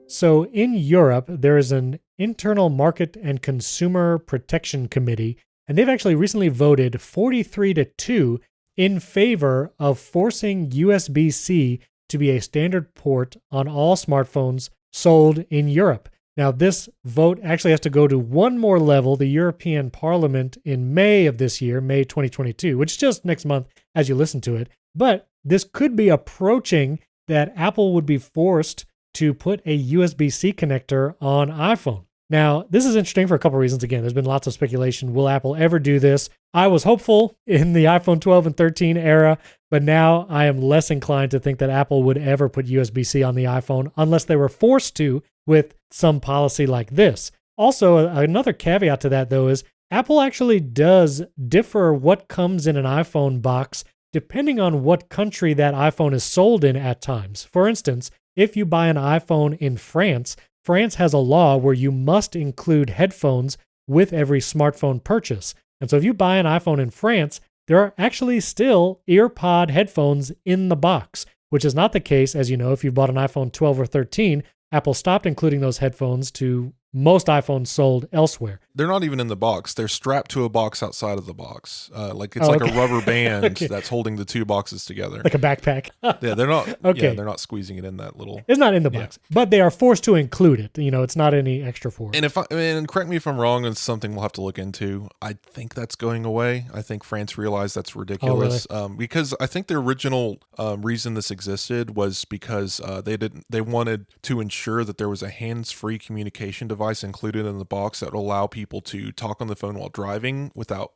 So in Europe, there is an Internal Market and Consumer Protection Committee, and they've actually recently voted 43-2 in favor of forcing USB-C to be a standard port on all smartphones sold in Europe. Now, this vote actually has to go to one more level, the European Parliament, in May of this year, May 2022, which is just next month as you listen to it. But this could be approaching that Apple would be forced to put a USB-C connector on iPhone. Now, this is interesting for a couple of reasons. Again, there's been lots of speculation. Will Apple ever do this? I was hopeful in the iPhone 12 and 13 era, but now I am less inclined to think that Apple would ever put USB-C on the iPhone unless they were forced to with some policy like this. Also, another caveat to that, though, is Apple actually does differ what comes in an iPhone box depending on what country that iPhone is sold in at times. For instance, if you buy an iPhone in France, France has a law where you must include headphones with every smartphone purchase. And so if you buy an iPhone in France, there are actually still EarPod headphones in the box, which is not the case, as you know, if you bought an iPhone 12 or 13. Apple stopped including those headphones to most iPhones sold elsewhere. They're not even in the box. They're strapped to a box outside of the box. A rubber band that's holding the two boxes together. Like a backpack. Yeah, they're not. Okay. Yeah, they're not squeezing it in that little. It's not in the box, but they are forced to include it. You know, it's not any extra for it. And correct me if I'm wrong, it's something we'll have to look into. I think that's going away. I think France realized that's ridiculous. Oh, really? Because I think the original reason this existed was because they wanted to ensure that there was a hands-free communication device included in the box that would allow people to talk on the phone while driving without,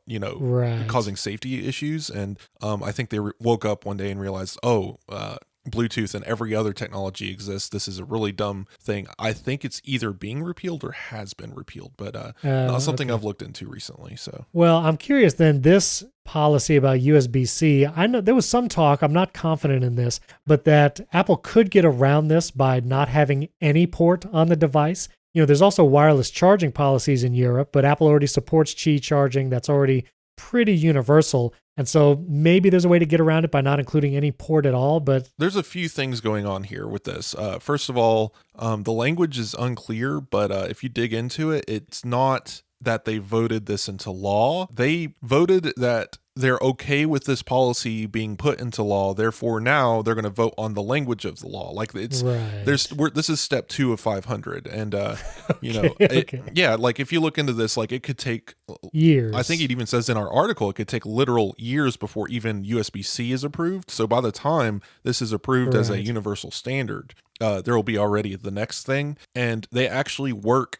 causing safety issues. And I think they woke up one day and realized, Bluetooth and every other technology exists. This is a really dumb thing. I think it's either being repealed or has been repealed, but not something I've looked into recently. So, well, I'm curious then, this policy about USB-C, I know there was some talk, I'm not confident in this, but that Apple could get around this by not having any port on the device. There's also wireless charging policies in Europe, but Apple already supports Qi charging. That's already pretty universal. And so maybe there's a way to get around it by not including any port at all, but There's a few things going on here with this. First of all, the language is unclear, but if you dig into it, it's not that they voted this into law. They voted that they're okay with this policy being put into law. Therefore, now they're going to vote on the language of the law. Like it's right. this is step 2 of 500, and you know, okay. yeah, like if you look into this, like it could take Years. I think it even says in our article it could take literal years before even USB-C is approved. So by the time this is approved as a Right. universal standard, there will be already the next thing, and they actually work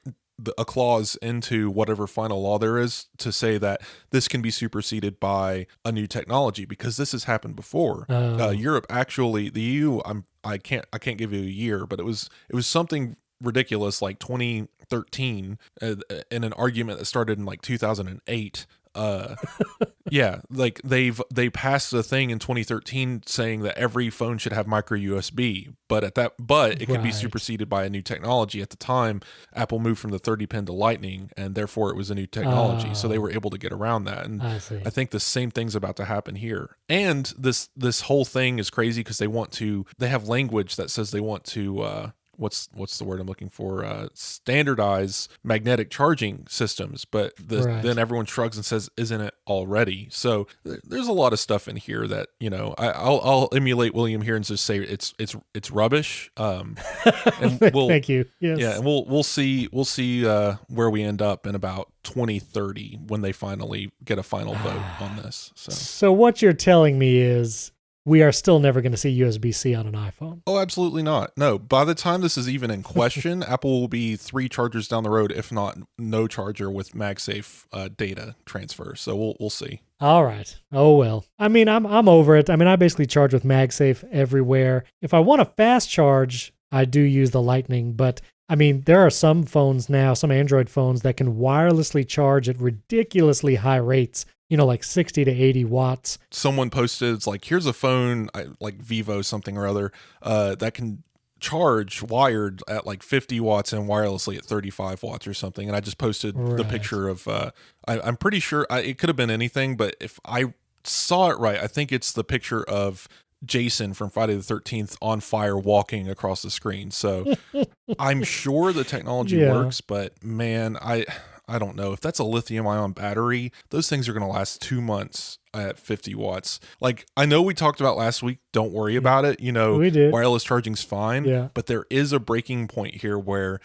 a clause into whatever final law there is to say that this can be superseded by a new technology, because this has happened before. Europe, actually, the EU, I can't give you a year, but it was something ridiculous like 2013 in an argument that started in like 2008. Yeah, like they passed a thing in 2013 saying that every phone should have micro USB, but it could be Right. superseded by a new technology. At the time, Apple moved from the 30 pin to Lightning, and therefore it was a new technology. So they were able to get around that. And I see. I think the same thing's about to happen here. And this whole thing is crazy because they have language that says they want to what's the word I'm looking for? Standardize magnetic charging systems, but Right. then everyone shrugs and says, "Isn't it already?" So there's a lot of stuff in here that, you know, I'll emulate William here and just say it's rubbish. And we'll Thank you. Yes. yeah, and we'll see where we end up in about 2030 when they finally get a final vote on this. So what you're telling me is we are still never going to see USB-C on an iPhone. Oh, absolutely not. No, by the time this is even in question, Apple will be 3 chargers down the road, if not no charger with MagSafe data transfer. So we'll see. All right. Oh well. I mean, I'm over it. I mean, I basically charge with MagSafe everywhere. If I want a fast charge, I do use the Lightning, but I mean, there are some phones now, some Android phones that can wirelessly charge at ridiculously high rates. You know, like 60 to 80 watts. Someone posted, it's like, here's a phone, like Vivo something or other, that can charge wired at like 50 watts and wirelessly at 35 watts or something. And I just posted the Right. picture of, I'm pretty sure it could have been anything, but if I saw it right, I think it's the picture of Jason from Friday the 13th on fire walking across the screen. So I'm sure the technology Yeah. works, but man, I don't know. If that's a lithium ion battery, those things are going to last 2 months at 50 watts. Like, I know we talked about last week, don't worry about it. You know, We did. wireless charging's fine, Yeah. but there is a breaking point here where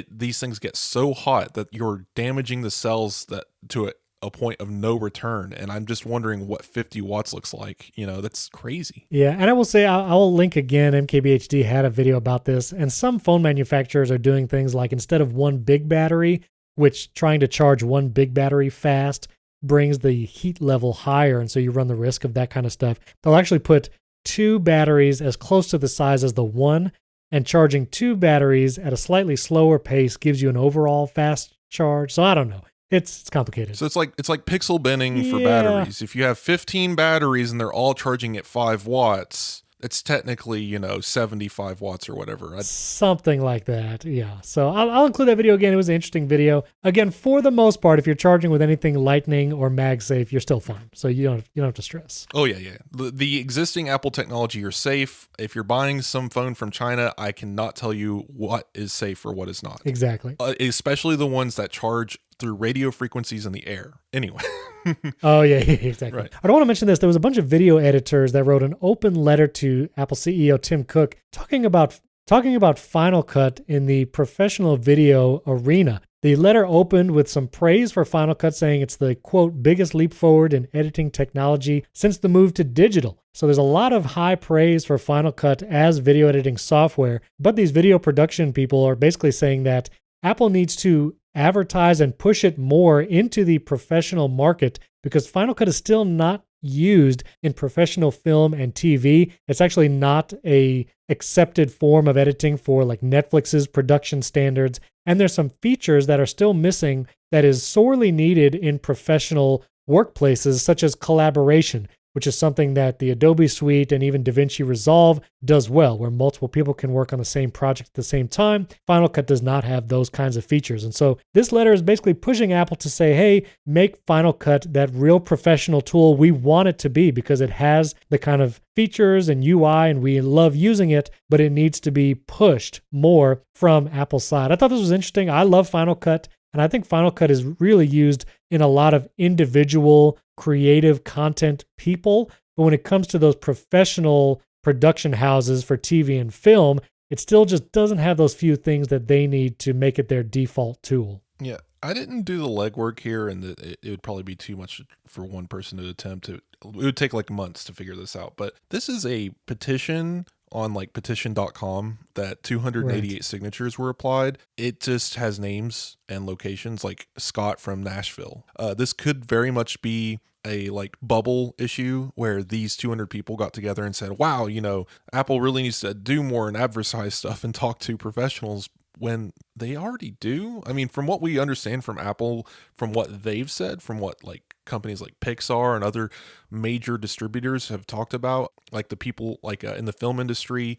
these things get so hot that you're damaging the cells to a point of no return. And I'm just wondering what 50 watts looks like. You know, that's crazy. Yeah, and I will say I'll link again. MKBHD had a video about this, and some phone manufacturers are doing things like instead of one big battery, which trying to charge one big battery fast brings the heat level higher, and so you run the risk of that kind of stuff. They'll actually put 2 batteries as close to the size as the one, and charging 2 batteries at a slightly slower pace gives you an overall fast charge. So I don't know. It's complicated. So it's like pixel binning for Yeah. batteries. If you have 15 batteries and they're all charging at 5 watts, it's technically, you know, 75 watts or whatever. Something like that. Yeah. So I'll include that video again. It was an interesting video. Again, for the most part, if you're charging with anything Lightning or MagSafe, you're still fine. So you don't have to stress. Oh yeah. The existing Apple technology, you're safe. If you're buying some phone from China, I cannot tell you what is safe or what is not. Exactly. Especially the ones that charge through radio frequencies in the air. Anyway. Oh, yeah, exactly. Right. I don't want to mention this. There was a bunch of video editors that wrote an open letter to Apple CEO Tim Cook talking about Final Cut in the professional video arena. The letter opened with some praise for Final Cut, saying it's the, quote, biggest leap forward in editing technology since the move to digital. So there's a lot of high praise for Final Cut as video editing software, but these video production people are basically saying that Apple needs to advertise and push it more into the professional market because Final Cut is still not used in professional film and TV. It's actually not a accepted form of editing for like Netflix's production standards. And there's some features that are still missing that is sorely needed in professional workplaces, such as collaboration, which is something that the Adobe Suite and even DaVinci Resolve does well, where multiple people can work on the same project at the same time. Final Cut does not have those kinds of features. And so this letter is basically pushing Apple to say, hey, make Final Cut that real professional tool we want it to be, because it has the kind of features and UI and we love using it, but it needs to be pushed more from Apple's side. I thought this was interesting. I love Final Cut, and I think Final Cut is really used in a lot of individual creative content people. But when it comes to those professional production houses for TV and film, it still just doesn't have those few things that they need to make it their default tool. Yeah, I didn't do the legwork here, and it would probably be too much for one person to attempt to. It would take like months to figure this out. But this is a petition on like petition.com that 288 signatures were applied. It just has names and locations like Scott from Nashville. This could very much be a like bubble issue where these 200 people got together and said, wow, Apple really needs to do more and advertise stuff and talk to professionals, when they already do. I mean, from what we understand from Apple, from what they've said, from what like companies like Pixar and other major distributors have talked about, like the people like in the film industry,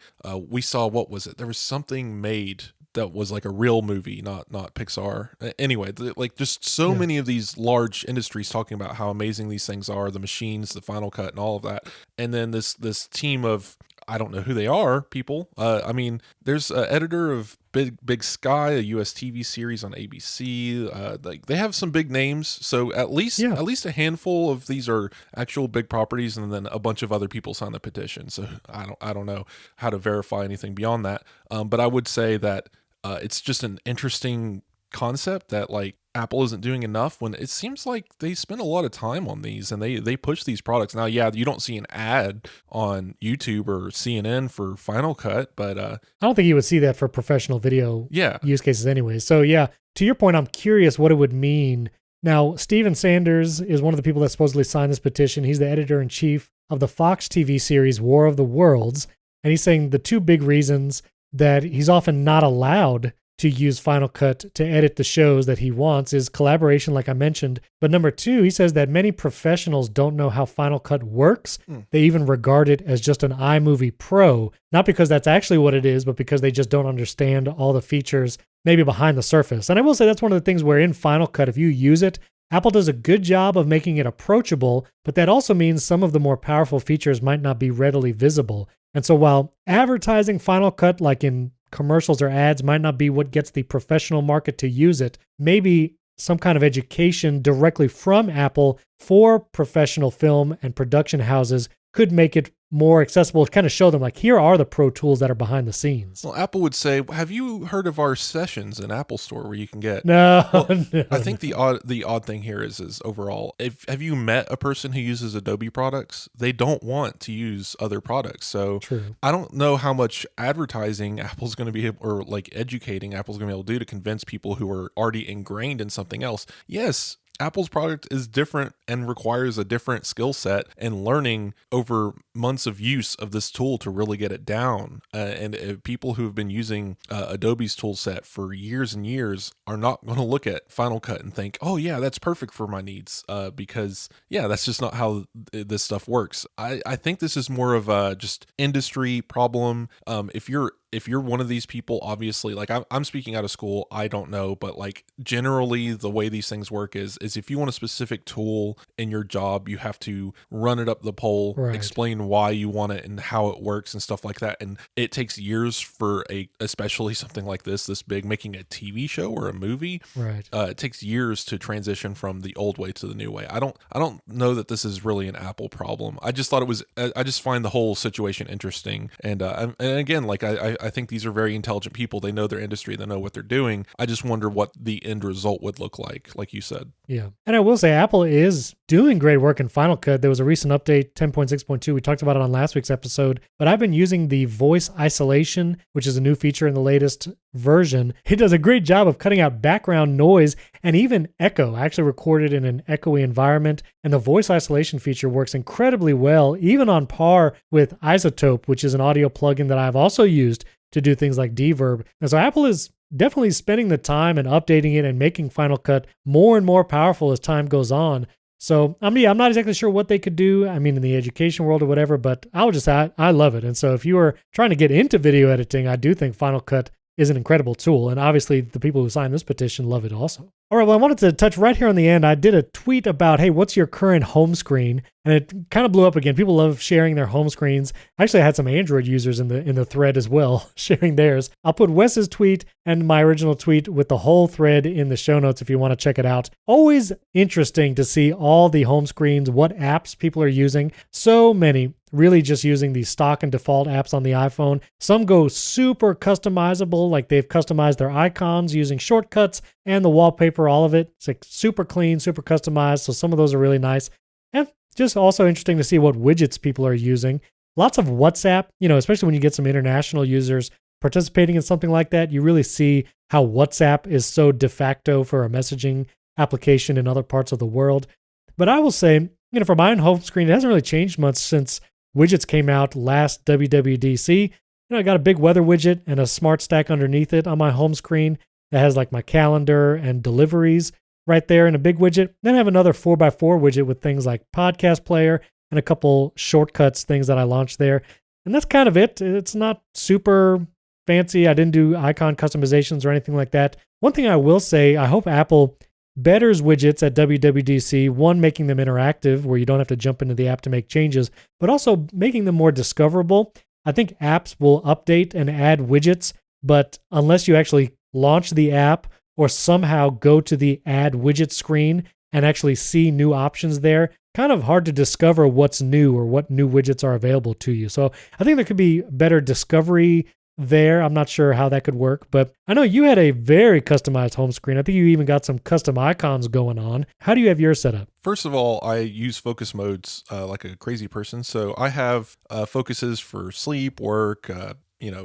we saw, what was it? There was something made that was like a real movie, not Pixar. Anyway, like just so many of these large industries talking about how amazing these things are, the machines, the Final Cut, and all of that. And then this team of, I don't know who they are, people. I mean, there's an editor of Big Sky, a US TV series on ABC. Like they have some big names. So at least a handful of these are actual big properties, and then a bunch of other people signed the petition. So I don't know how to verify anything beyond that. But I would say that it's just an interesting concept that like Apple isn't doing enough, when it seems like they spend a lot of time on these and they push these products. Now, yeah, you don't see an ad on YouTube or CNN for Final Cut, but I don't think you would see that for professional video use cases anyway. So yeah, to your point, I'm curious what it would mean. Now, Steven Sanders is one of the people that supposedly signed this petition. He's the editor-in-chief of the Fox TV series War of the Worlds, and he's saying the two big reasons that he's often not allowed to use Final Cut to edit the shows that he wants is collaboration, like I mentioned. But number two, he says that many professionals don't know how Final Cut works. They even regard it as just an iMovie Pro, not because that's actually what it is, but because they just don't understand all the features maybe behind the surface. And I will say that's one of the things where in Final Cut, if you use it, Apple does a good job of making it approachable, but that also means some of the more powerful features might not be readily visible. And so while advertising Final Cut, like in commercials or ads, might not be what gets the professional market to use it, maybe some kind of education directly from Apple for professional film and production houses could make it more accessible to kind of show them like, here are the pro tools that are behind the scenes. Well, Apple would say, have you heard of our sessions in Apple Store where you can get... No, I think the odd thing here is overall, have you met a person who uses Adobe products? They don't want to use other products. So True. I don't know how much advertising Apple's going to be able, or like educating Apple's going to be able to do to convince people who are already ingrained in something else. Yes, Apple's product is different and requires a different skill set and learning over months of use of this tool to really get it down. And people who have been using Adobe's tool set for years and years are not going to look at Final Cut and think, oh yeah, that's perfect for my needs. Because yeah, that's just not how this stuff works. I think this is more of a just industry problem. If you're one of these people, obviously, like I'm speaking out of school, I don't know, but like generally the way these things work is if you want a specific tool in your job, you have to run it up the pole, explain why you want it and how it works and stuff like that. And it takes years for especially something like this big, making a TV show or a movie. Right. It takes years to transition from the old way to the new way. I don't know that this is really an Apple problem. I just thought I just find the whole situation interesting. And again, like I think these are very intelligent people. They know their industry. They know what they're doing. I just wonder what the end result would look like you said. Yeah. And I will say Apple is doing great work in Final Cut. There was a recent update, 10.6.2. We talked about it on last week's episode, but I've been using the voice isolation, which is a new feature in the latest version. It does a great job of cutting out background noise and even echo. I actually recorded in an echoey environment, and the voice isolation feature works incredibly well, even on par with Isotope, which is an audio plugin that I've also used to do things like Deverb. And so Apple is definitely spending the time and updating it and making Final Cut more and more powerful as time goes on. So I'm not exactly sure what they could do. I mean, in the education world or whatever, but I'll just say I love it. And so if you are trying to get into video editing, I do think Final Cut is an incredible tool. And obviously the people who signed this petition love it also. All right, well, I wanted to touch right here on the end. I did a tweet about, hey, what's your current home screen? And it kind of blew up again. People love sharing their home screens. Actually, I had some Android users in the thread as well, sharing theirs. I'll put Wes's tweet and my original tweet with the whole thread in the show notes if you want to check it out. Always interesting to see all the home screens, what apps people are using. So many really just using the stock and default apps on the iPhone. Some go super customizable, like they've customized their icons using shortcuts and the wallpaper, all of it. It's like super clean, super customized. So some of those are really nice. And just also interesting to see what widgets people are using. Lots of WhatsApp, especially when you get some international users participating in something like that, you really see how WhatsApp is so de facto for a messaging application in other parts of the world. But I will say, for my own home screen, it hasn't really changed much since widgets came out last WWDC. I got a big weather widget and a smart stack underneath it on my home screen that has like my calendar and deliveries right there in a big widget. Then I have another 4x4 widget with things like podcast player and a couple shortcuts, things that I launched there. And that's kind of it. It's not super fancy. I didn't do icon customizations or anything like that. One thing I will say, I hope Apple betters widgets at WWDC, one, making them interactive where you don't have to jump into the app to make changes, but also making them more discoverable. I think apps will update and add widgets, but unless you actually launch the app or somehow go to the add widget screen and actually see new options there, kind of hard to discover what's new or what new widgets are available to you. So I think there could be better discovery there. I'm not sure how that could work, but I know you had a very customized home screen. I think you even got some custom icons going on. How do you have yours set up? First of all, I use focus modes like a crazy person. So I have focuses for sleep, work,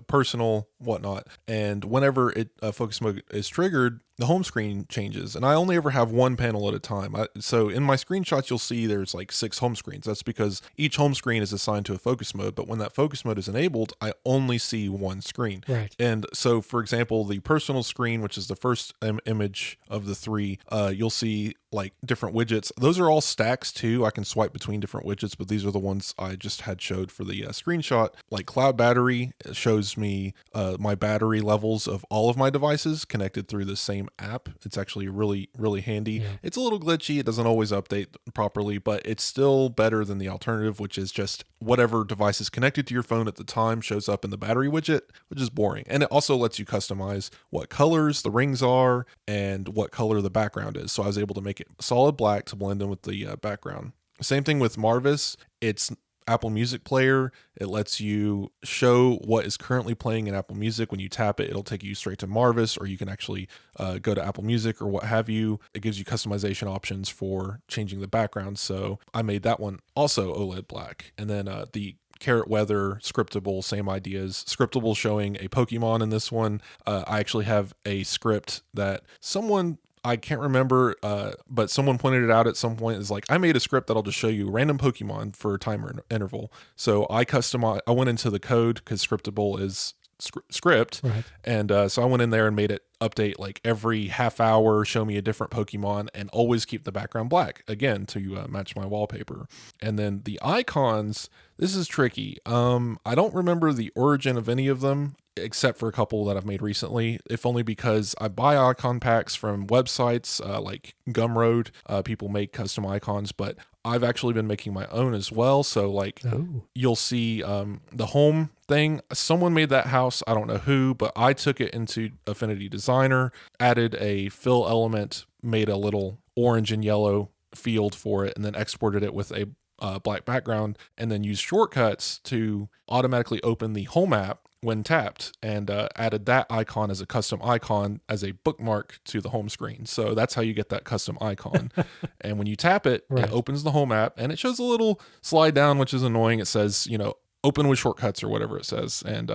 personal, whatnot. And whenever focus mode is triggered, the home screen changes. And I only ever have one panel at a time. So in my screenshots, you'll see there's like 6 home screens. That's because each home screen is assigned to a focus mode. But when that focus mode is enabled, I only see one screen. Right. And so, for example, the personal screen, which is the first image of the 3, you'll see like different widgets. Those are all stacks too. I can swipe between different widgets, but these are the ones I just had showed for the screenshot. Like cloud battery shows me my battery levels of all of my devices connected through the same app. It's actually really, really handy. Yeah. It's a little glitchy. It doesn't always update properly, but it's still better than the alternative, which is just whatever device is connected to your phone at the time shows up in the battery widget, which is boring. And it also lets you customize what colors the rings are and what color the background is. So I was able to make it solid black to blend in with the background. Same thing with Marvis. It's Apple Music player. It lets you show what is currently playing in Apple Music. When you tap it, it'll take you straight to Marvis, or you can actually go to Apple Music or what have you. It gives you customization options for changing the background. So I made that one also OLED black. And then the Carrot Weather scriptable, same ideas. Scriptable showing a Pokemon in this one. I actually have a script that I can't remember, but someone pointed it out at some point. It's like, I made a script that'll just show you random Pokemon for a timer interval. So I went into the code because scriptable is script. Right. And so I went in there and made it update like every half hour, show me a different Pokemon, and always keep the background black, again, to match my wallpaper. And then the icons, this is tricky. I don't remember the origin of any of them, except for a couple that I've made recently, if only because I buy icon packs from websites like Gumroad. People make custom icons, but I've actually been making my own as well. So like you'll see the home thing. Someone made that house. I don't know who, but I took it into Affinity Designer, added a fill element, made a little orange and yellow field for it, and then exported it with a black background, and then used shortcuts to automatically open the home app when tapped, and added that icon as a custom icon as a bookmark to the home screen. So that's how you get that custom icon. And when you tap it, It opens the home app, and it shows a little slide down, which is annoying. It says, open with shortcuts or whatever it says. And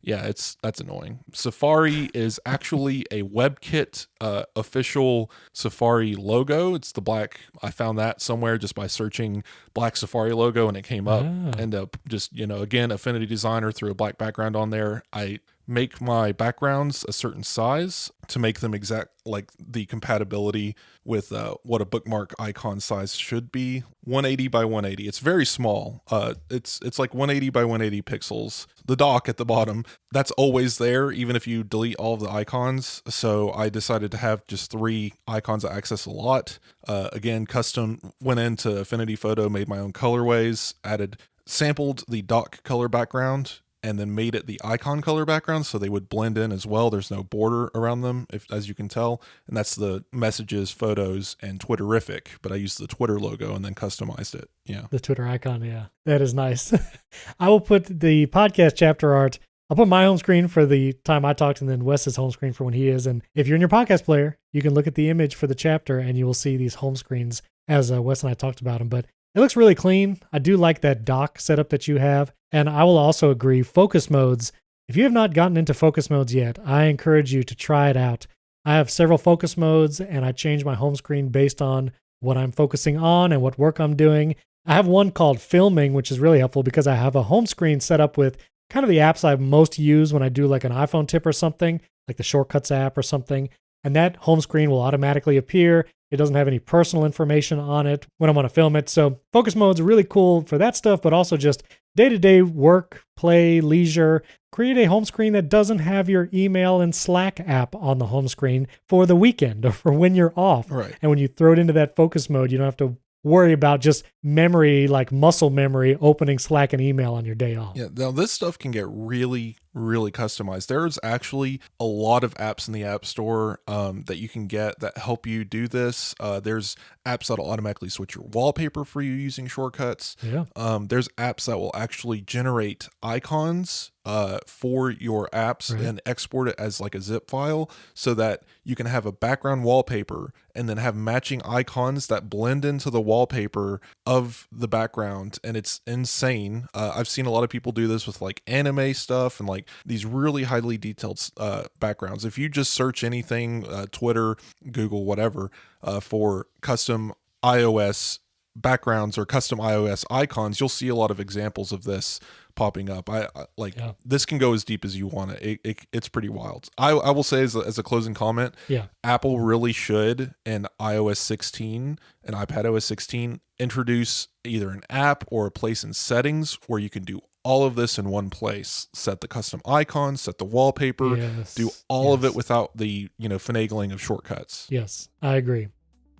that's annoying. Safari is actually a WebKit official Safari logo. It's the black. I found that somewhere just by searching black Safari logo, and it came up. And just, again, Affinity Designer threw a black background on there. I make my backgrounds a certain size to make them exact like the compatibility with what a bookmark icon size should be. 180 by 180. It's very small. It's like 180 by 180 pixels. The dock at the bottom, that's always there, even if you delete all of the icons. So I decided to have just 3 icons I access a lot. Again, custom went into Affinity Photo, made my own colorways, sampled the dock color background, and then made it the icon color background so they would blend in as well. There's no border around them, as you can tell. And that's the messages, photos, and Twitterific. But I used the Twitter logo and then customized it. Yeah. The Twitter icon, yeah. That is nice. I will put the podcast chapter art. I'll put my home screen for the time I talked and then Wes's home screen for when he is. And if you're in your podcast player, you can look at the image for the chapter and you will see these home screens as Wes and I talked about them. But it looks really clean. I do like that dock setup that you have. And I will also agree, focus modes. If you have not gotten into focus modes yet, I encourage you to try it out. I have several focus modes and I change my home screen based on what I'm focusing on and what work I'm doing. I have one called filming, which is really helpful because I have a home screen set up with kind of the apps I most use when I do like an iPhone tip or something, like the Shortcuts app or something. And that home screen will automatically appear. It doesn't have any personal information on it when I want to film it. So focus modes are really cool for that stuff, but also just day-to-day work, play, leisure. Create a home screen that doesn't have your email and Slack app on the home screen for the weekend or for when you're off. Right. And when you throw it into that focus mode, you don't have to worry about just memory, like muscle memory, opening Slack and email on your day off. Yeah, now this stuff can get really, really customized. There's actually a lot of apps in the App Store that you can get that help you do this. There's apps that'll automatically switch your wallpaper for you using Shortcuts. Yeah. There's apps that will actually generate icons for your apps and export it as like a zip file so that you can have a background wallpaper and then have matching icons that blend into the wallpaper of the background. And it's insane. I've seen a lot of people do this with like anime stuff and like these really highly detailed backgrounds. If you just search anything, Twitter, Google, whatever, for custom iOS backgrounds or custom iOS icons, you'll see a lot of examples of this popping up. This can go as deep as you want it. It's pretty wild. I will say as a closing comment, Apple really should in iOS 16 and iPadOS 16 introduce either an app or a place in settings where you can do all of this in one place. Set the custom icons, set the wallpaper, do all of it without the finagling of shortcuts. Yes, I agree.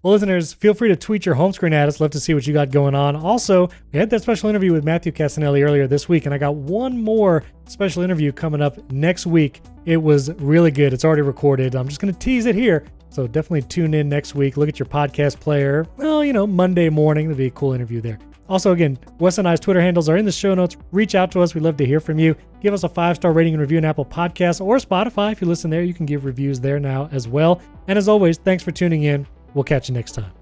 Well, listeners, feel free to tweet your home screen at us. Love to see what you got going on. Also, we had that special interview with Matthew Castanelli earlier this week, and I got one more special interview coming up next week. It was really good. It's already recorded. I'm just going to tease it here. So definitely tune in next week. Look at your podcast player. Well, Monday morning. There'll be a cool interview there. Also, again, Wes and I's Twitter handles are in the show notes. Reach out to us. We'd love to hear from you. Give us a 5-star rating and review on Apple Podcasts or Spotify. If you listen there, you can give reviews there now as well. And as always, thanks for tuning in. We'll catch you next time.